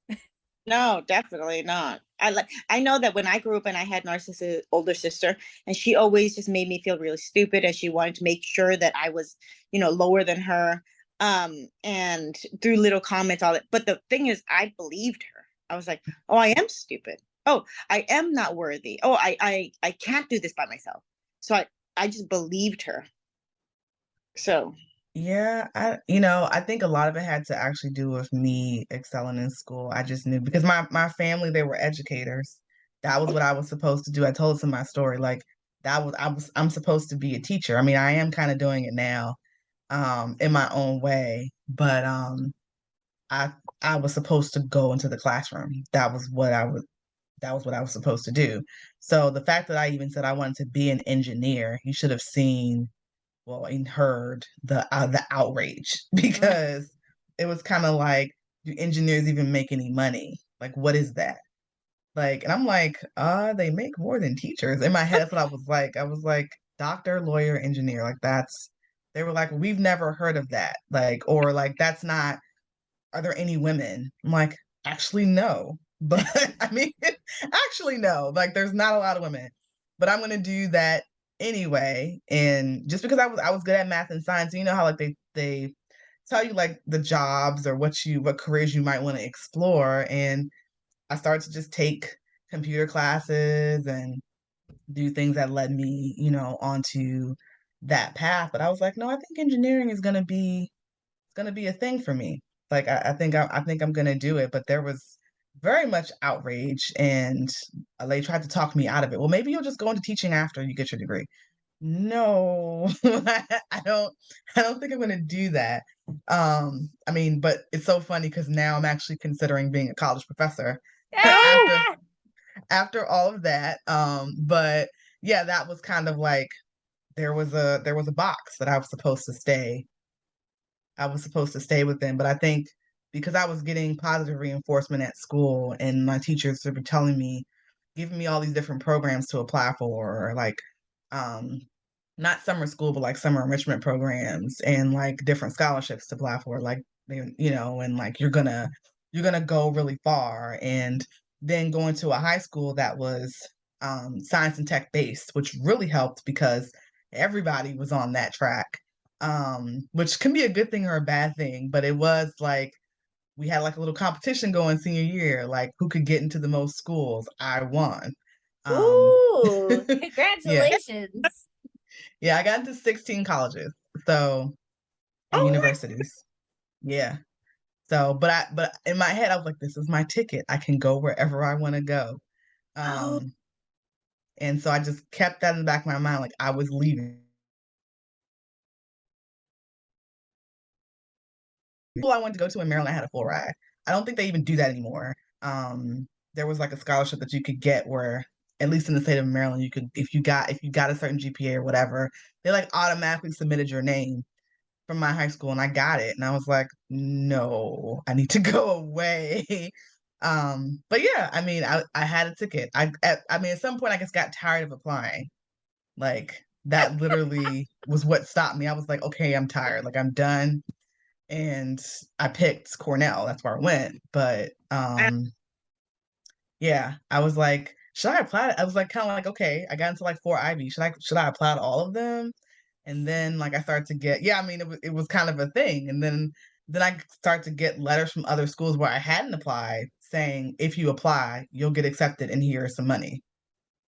No, definitely not. I know that when I grew up and I had narcissist older sister, and she always just made me feel really stupid, and she wanted to make sure that I was, you know, lower than her. And through little comments, all that. But the thing is, I believed her. I was like, oh, I am stupid. Oh, I am not worthy. Oh, I can't do this by myself. So I just believed her. So Yeah, I think a lot of it had to actually do with me excelling in school. I just knew because my family, they were educators. That was what I was supposed to do. I told us in my story, like I'm supposed to be a teacher. I mean, I am kind of doing it now, in my own way, but I I was supposed to go into the classroom. That was what I was supposed to do. So the fact that I even said I wanted to be an engineer, you should have seen, well, and heard the outrage because it was kind of like, do engineers even make any money? Like, what is that? Like, and I'm like, they make more than teachers. In my head, that's what I was like. I was like, doctor, lawyer, engineer. Like, that's, they were like, we've never heard of that. Like, or like, that's not, are there any women? I'm like, actually, no. But I mean, actually, no. Like, there's not a lot of women. But I'm gonna do that anyway. And just because I was good at math and science, you know how like they tell you like the jobs or what careers you might want to explore. And I started to just take computer classes and do things that led me, onto that path. But I was like, no, I think engineering is gonna be a thing for me. Like I think I'm gonna do it. But there was very much outrage, and they tried to talk me out of it. Well, maybe you'll just go into teaching after you get your degree. No, I don't. I don't think I'm gonna do that. I mean, but it's so funny because now I'm actually considering being a college professor after Ah! after all of that. But yeah, that was kind of like there was a box that I was supposed to stay within. But I think because I was getting positive reinforcement at school and my teachers were telling me, giving me all these different programs to apply for, or like um not summer school, but like summer enrichment programs and like different scholarships to apply for, like and like you're gonna go really far. And then going to a high school that was science and tech based, which really helped because everybody was on that track, which can be a good thing or a bad thing. But it was like we had like a little competition going senior year, like who could get into the most schools. I won. Um, Ooh, yeah, congratulations. yeah, I got into 16 colleges, so and oh, universities. Yeah. So, but in my head, I was like, this is my ticket. I can go wherever I want to go. oh, Um, and so I just kept that in the back of my mind, like I was leaving. School I wanted to go to in Maryland, I had a full ride. I don't think they even do that anymore. There was like a scholarship that you could get where, at least in the state of Maryland, you could, if you got a certain GPA or whatever, they like automatically submitted your name from my high school, and I got it. And I was like, no, I need to go away. But yeah, I mean, I had a ticket. I mean, at some point, I just got tired of applying. Like, that literally was what stopped me. I was like, okay, I'm tired. Like I'm done. And I picked Cornell. That's where I went. But yeah, I was like, should I apply I was like kind of like, okay, I got into like 4 IB. Should I apply to all of them? And then like I started to get, yeah, I mean it was kind of a thing. And then I started to get letters from other schools where I hadn't applied saying if you apply, you'll get accepted and here is some money.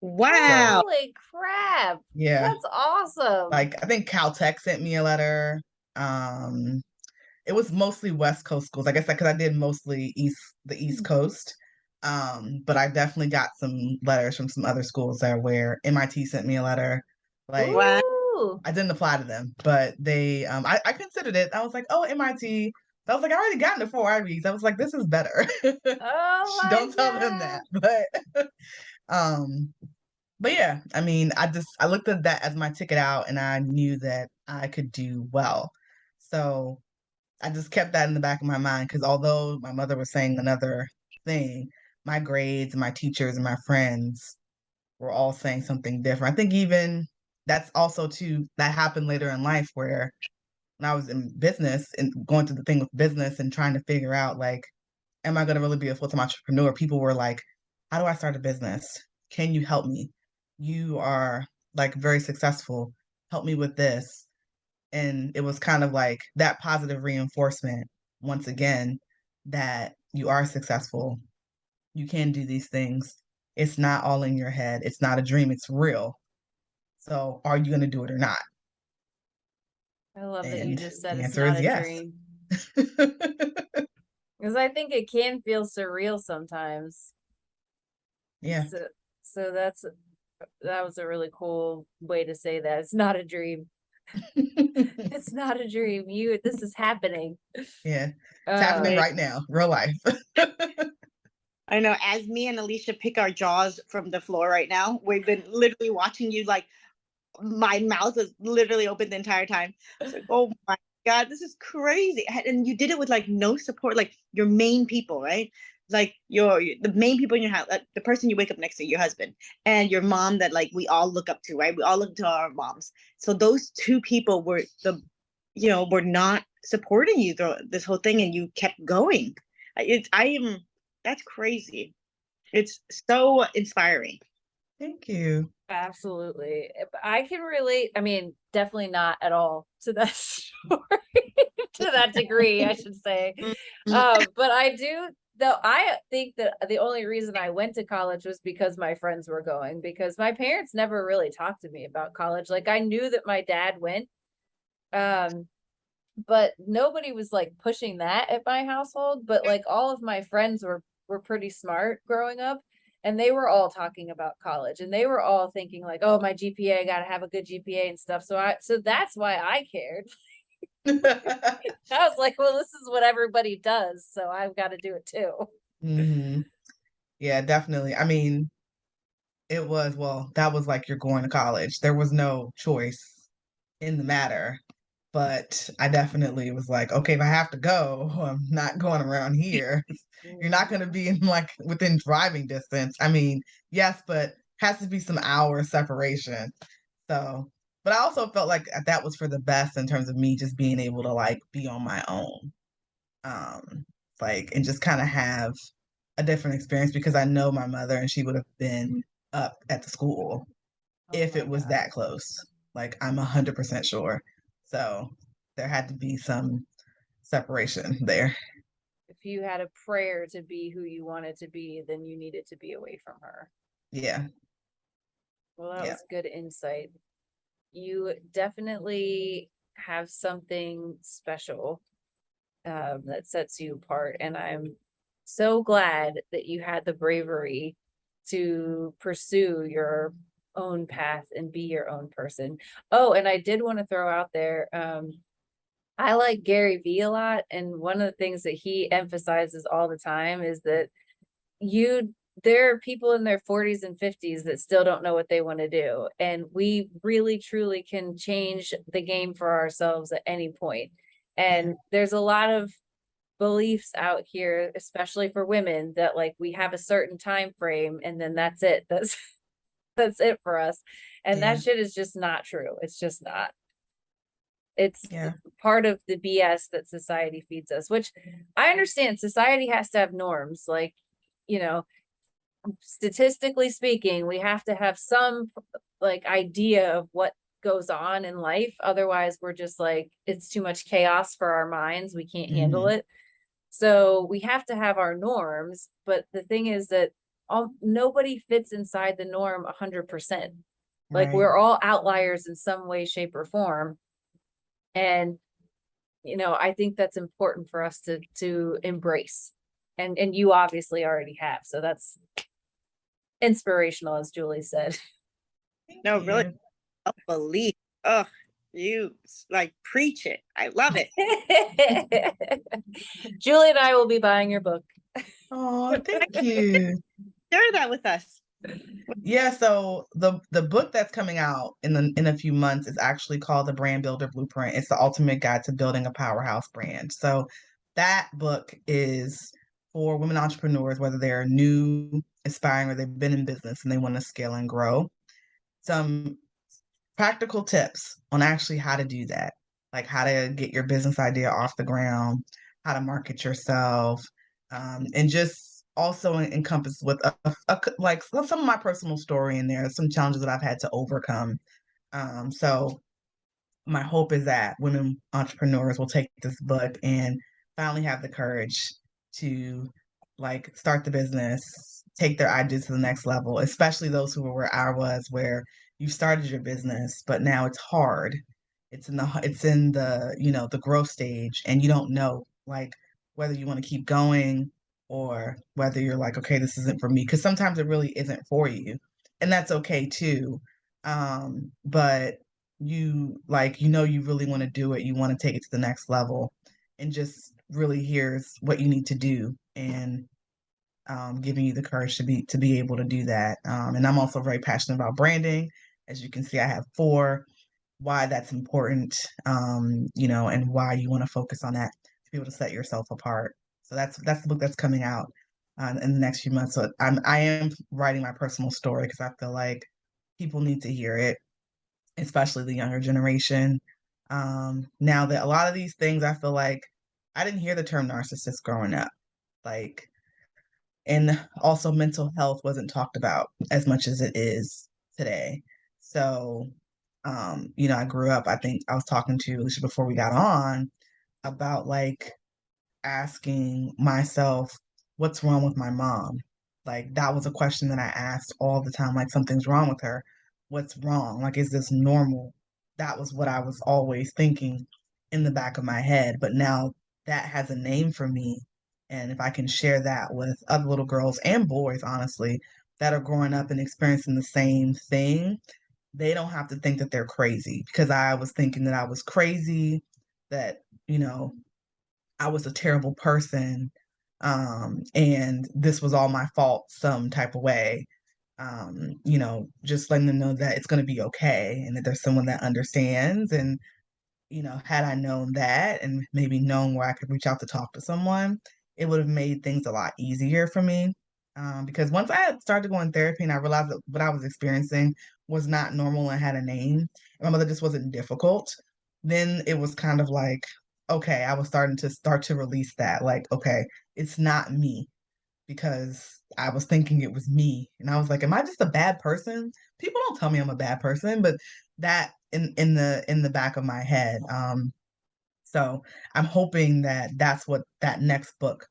So Wow. Holy crap. yeah, That's awesome. like I think Caltech sent me a letter. Um, it was mostly West Coast schools. I guess because I did mostly the East Coast. But I definitely got some letters from some other schools there where MIT sent me a letter. Like Wow. Ooh. I didn't apply to them, but they I considered it. I was like, oh, MIT. I was like, I already got into 4 IBs. I was like, this is better. Oh my Don't tell them God. that. Um but yeah, I mean, I looked at that as my ticket out and I knew that I could do well. So I just kept that in the back of my mind because although my mother was saying another thing, my grades, my teachers, and my friends were all saying something different. I think even that's also too that happened later in life where when I was in business and going through the thing with business and trying to figure out like, am I going to really be a full-time entrepreneur? People were like, how do I start a business? Can you help me? You are like very successful. Help me with this. And it was kind of like that positive reinforcement once again that you are successful. You can do these things. It's not all in your head. It's not a dream. It's real. So are you going to do it or not? I love that you And just said the it's answer not is a yes. dream. Because I think it can feel surreal sometimes. Yeah. So that was a really cool way to say that. It's not a dream. It's not a dream. This is happening. Yeah. It's happening Uh, right now, real life. I know. As me and Alicia pick our jaws from the floor right now, we've been literally watching you. Like my mouth is literally open the entire time. It's like, oh my God, this is crazy. And you did it with like no support, like your main people, right? Like the main people in your house, the person you wake up next to, your husband, and your mom that like we all look up to, right? We all look to our moms. So those two people were were not supporting you through this whole thing, and you kept going. That's crazy. It's so inspiring. Thank you. Absolutely. I can relate. I mean, definitely not at all to that story, to that degree, I should say. But I do, though, I think that the only reason I went to college was because my friends were going, because my parents never really talked to me about college. Like I knew that my dad went, um, but nobody was like pushing that at my household. But like all of my friends were pretty smart growing up, and they were all talking about college, and they were all thinking like, oh, my GPA, got to have a good GPA and stuff. So that's why I cared. I was like, well, this is what everybody does, so I've got to do it too. hmm Yeah, definitely. I mean, that was like you're going to college. There was no choice in the matter. But I definitely was like, okay, if I have to go, I'm not going around here. You're not going to be in like within driving distance. I mean, yes, but has to be some hours separation. So, but I also felt like that was for the best in terms of me just being able to like be on my own. Like and just kind of have a different experience because I know my mother and she would have been up at the school Oh if my it was God. that close. Like I'm 100% sure. So there had to be some separation there. If you had a prayer to be who you wanted to be, then you needed to be away from her. Yeah. Well, that Yeah. was good insight. You definitely have something special, that sets you apart. And I'm so glad that you had the bravery to pursue your own path and be your own person. Oh, and I did want to throw out there, I like Gary Vee a lot. And one of the things that he emphasizes all the time is that there are people in their 40s and 50s that still don't know what they want to do. And we really truly can change the game for ourselves at any point. And there's a lot of beliefs out here, especially for women, that like we have a certain time frame and then that's it. That's that's it for us. And Yeah. that shit is just not true. It's just not. It's Yeah. part of the BS that society feeds us, which I understand society has to have norms. Like, you know, statistically speaking, we have to have some like idea of what goes on in life. Otherwise, we're just like, it's too much chaos for our minds. We can't handle Mhm. it. So we have to have our norms. But the thing is that nobody fits inside the norm 100%. Like Right. we're all outliers in some way, shape, or form. And I think that's important for us to embrace. And you obviously already have. So that's inspirational, as Julie said. Thank No, really, you. belief. Oh, you like preach it. I love it. Julie and I will be buying your book. Oh, thank you. Share that with us. Yeah, so the book that's coming out in a few months is actually called The Brand Builder Blueprint. It's the ultimate guide to building a powerhouse brand. So that book is for women entrepreneurs, whether they're new, aspiring, or they've been in business and they want to scale and grow. Some practical tips on actually how to do that, like how to get your business idea off the ground, how to market yourself, and just also encompass with like some of my personal story in there, some challenges that I've had to overcome. So my hope is that women entrepreneurs will take this book and finally have the courage to like start the business, take their ideas to the next level, especially those who were where I was, where you started your business, but now it's hard. It's in the the growth stage, and you don't know like whether you want to keep going or whether you're like, okay, this isn't for me, because sometimes it really isn't for you, and that's okay too. But you really want to do it, you want to take it to the next level, and just really here's what you need to do, and giving you the courage to be able to do that. And I'm also very passionate about branding. As you can see, I have four, why that's important, and why you want to focus on that to be able to set yourself apart. So that's the book that's coming out in the next few months. So I am writing my personal story because I feel like people need to hear it, especially the younger generation. Now that a lot of these things, I feel like I didn't hear the term narcissist growing up. Like, and also mental health wasn't talked about as much as it is today. So, I grew up, I think I was talking to Alicia before we got on about like asking myself, what's wrong with my mom? Like that was a question that I asked all the time, like something's wrong with her. What's wrong? Like, is this normal? That was what I was always thinking in the back of my head. But now that has a name for me. And if I can share that with other little girls and boys, honestly, that are growing up and experiencing the same thing, they don't have to think that they're crazy, because I was thinking that I was crazy, that, I was a terrible person, and this was all my fault some type of way. Just letting them know that it's going to be okay and that there's someone that understands. And had I known that and maybe known where I could reach out to talk to someone, it would have made things a lot easier for me. Because once I had started going therapy and I realized that what I was experiencing was not normal and had a name, and my mother just wasn't difficult, then it was kind of like, okay, I was starting to release that. Like, okay, it's not me, because I was thinking it was me. And I was like, am I just a bad person? People don't tell me I'm a bad person, but that in the back of my head. So I'm hoping that that's what that next book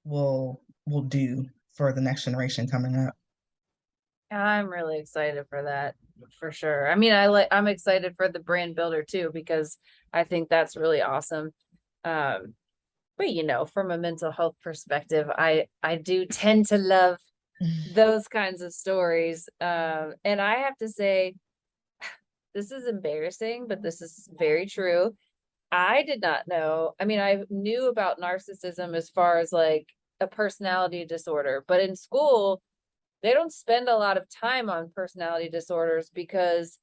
will do for the next generation coming up. I'm really excited for that, for sure. I mean, I'm excited for the brand builder too, because I think that's really awesome. Um, but from a mental health perspective, I do tend to love those kinds of stories. And I have to say, this is embarrassing, but this is very true. I did not know. I mean, I knew about narcissism as far as like a personality disorder, but in school, they don't spend a lot of time on personality disorders because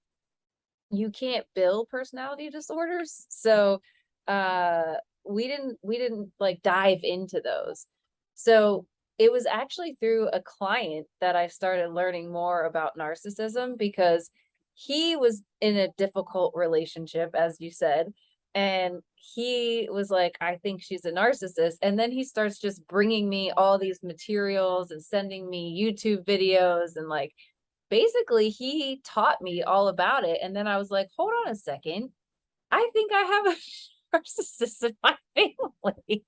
you can't bill personality disorders. So we didn't like dive into those. So it was actually through a client that I started learning more about narcissism, because he was in a difficult relationship, as you said, and he was like, I think she's a narcissist. And then he starts just bringing me all these materials and sending me YouTube videos, and like, basically he taught me all about it. And then I was like, hold on a second, I think I have a narcissist in my family.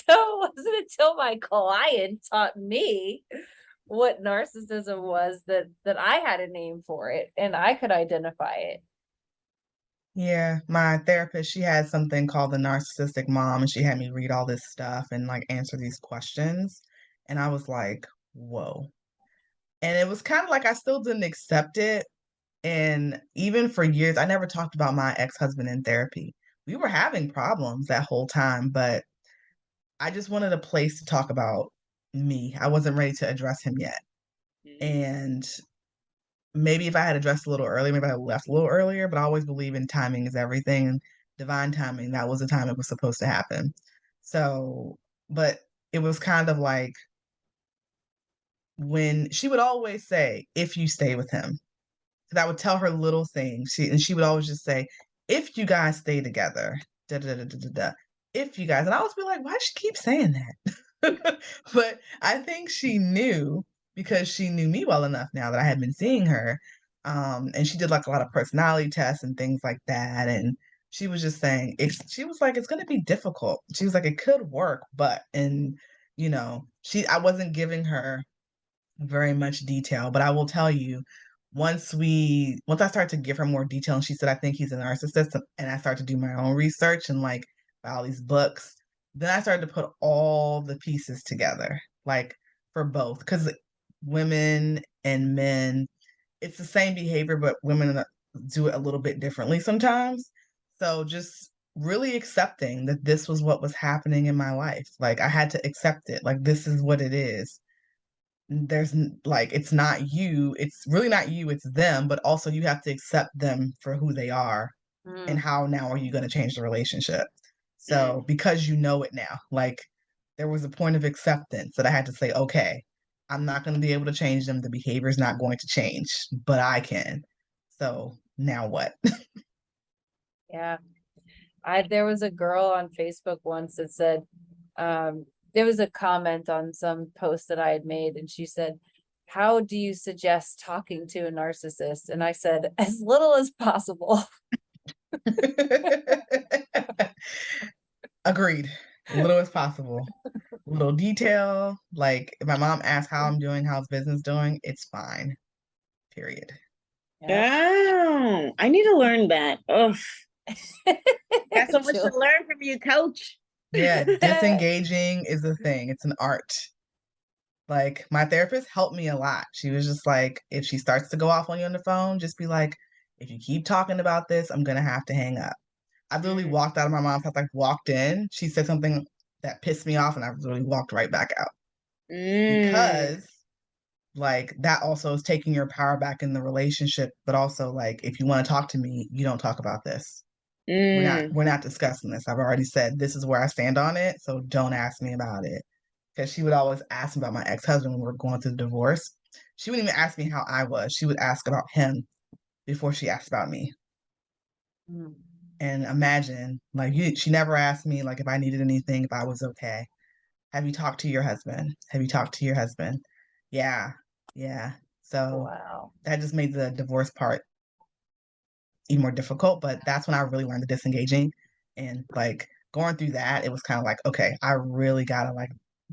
So it wasn't until my client taught me what narcissism was that I had a name for it and I could identify it. Yeah, my therapist, she had something called the narcissistic mom, and she had me read all this stuff and like answer these questions. And I was like, whoa. And it was kind of like I still didn't accept it. And even for years, I never talked about my ex-husband in therapy. We were having problems that whole time, but I just wanted a place to talk about me. I wasn't ready to address him yet. And maybe if I had addressed a little earlier, maybe I had left a little earlier, but I always believe in timing is everything, and divine timing. That was the time it was supposed to happen. So, but it was kind of like when she would always say, if you stay with him, because I would tell her little things. She would always just say, if you guys stay together, da da da da da da. If you guys, and I always be like, why does she keep saying that? But I think she knew, because she knew me well enough now that I had been seeing her. And she did like a lot of personality tests and things like that. And she was just saying, she was like, it's going to be difficult. She was like, it could work, but, and I wasn't giving her very much detail, but I will tell you, once I started to give her more detail and she said, I think he's a narcissist, and I started to do my own research and like buy all these books, then I started to put all the pieces together, like for both, because women and men, it's the same behavior, but women do it a little bit differently sometimes. So just really accepting that this was what was happening in my life. Like I had to accept it. Like this is what it is. Like it's not you, it's really not you, it's them, but also you have to accept them for who they are. And Mm. how now are you going to change the relationship? Mm. So because you know it now, like there was a point of acceptance that I had to say, okay, I'm not going to be able to change them, the behavior is not going to change, but I can. So now what? Yeah. There was a girl on Facebook once that said, there was a comment on some post that I had made, and she said, how do you suggest talking to a narcissist? And I said, as little as possible. Agreed. Little as possible. Little detail. Like if my mom asks how I'm doing, how's business doing, it's fine. Period. Yeah. Oh, I need to learn that. Oh, got so much to Jill. learn from you, coach. Yeah, disengaging is a thing. It's an art. Like my therapist helped me a lot. She was just like, if she starts to go off on you on the phone, just be like, if you keep talking about this, I'm gonna have to hang up. I literally walked out of my mom's house, like walked in. She said something that pissed me off, and I literally walked right back out Mm. because like that also is taking your power back in the relationship. But also like, if you want to talk to me, you don't talk about this. Mm. We're not discussing this. I've already said this is where I stand on it, so don't ask me about it. Because she would always ask me about my ex-husband when we were going through the divorce. She wouldn't even ask me how I was. She would ask about him before she asked about me. Mm. And imagine, like she never asked me like if I needed anything, if I was okay. Have you talked to your husband? Have you talked to your husband? Yeah, yeah. So Wow. that just made the divorce part even more difficult. But that's when I really learned the disengaging, and like going through that, it was kind of like, okay, I really gotta like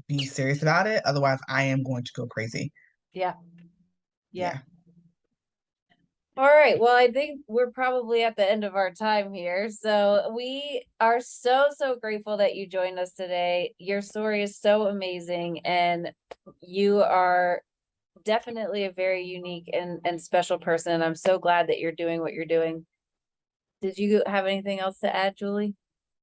be serious about it. Otherwise, I am going to go crazy. Yeah. Yeah. Yeah. All right. Well, I think we're probably at the end of our time here. So we are so grateful that you joined us today. Your story is so amazing, and you are definitely a very unique and special person. I'm so glad that you're doing what you're doing. Did you have anything else to add, Julie?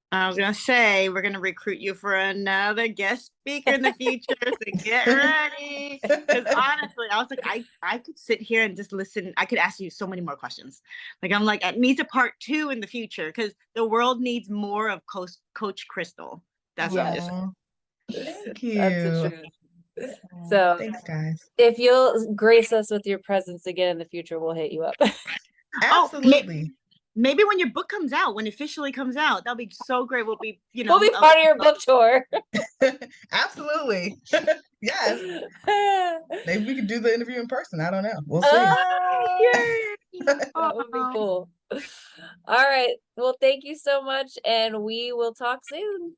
I was gonna say we're gonna recruit you for another guest speaker in the future, so get ready. Because honestly, I was like, I could sit here and just listen. I could ask you so many more questions. Like I'm like, it needs a part 2 in the future because the world needs more of Coach Krystal. That's what I'm just. Aw. Thank That's the you. truth. Aw, So thanks, guys. if you'll grace us with your presence again in the future, we'll hit you up. Oh, Absolutely. maybe when your book comes out, when it officially comes out, that'll be so great. We'll be, We'll be part of your book tour. Absolutely. Yes. Maybe we could do the interview in person. I don't know. We'll see. Yay! That would be Aw. cool. All right. Well, thank you so much, and we will talk soon.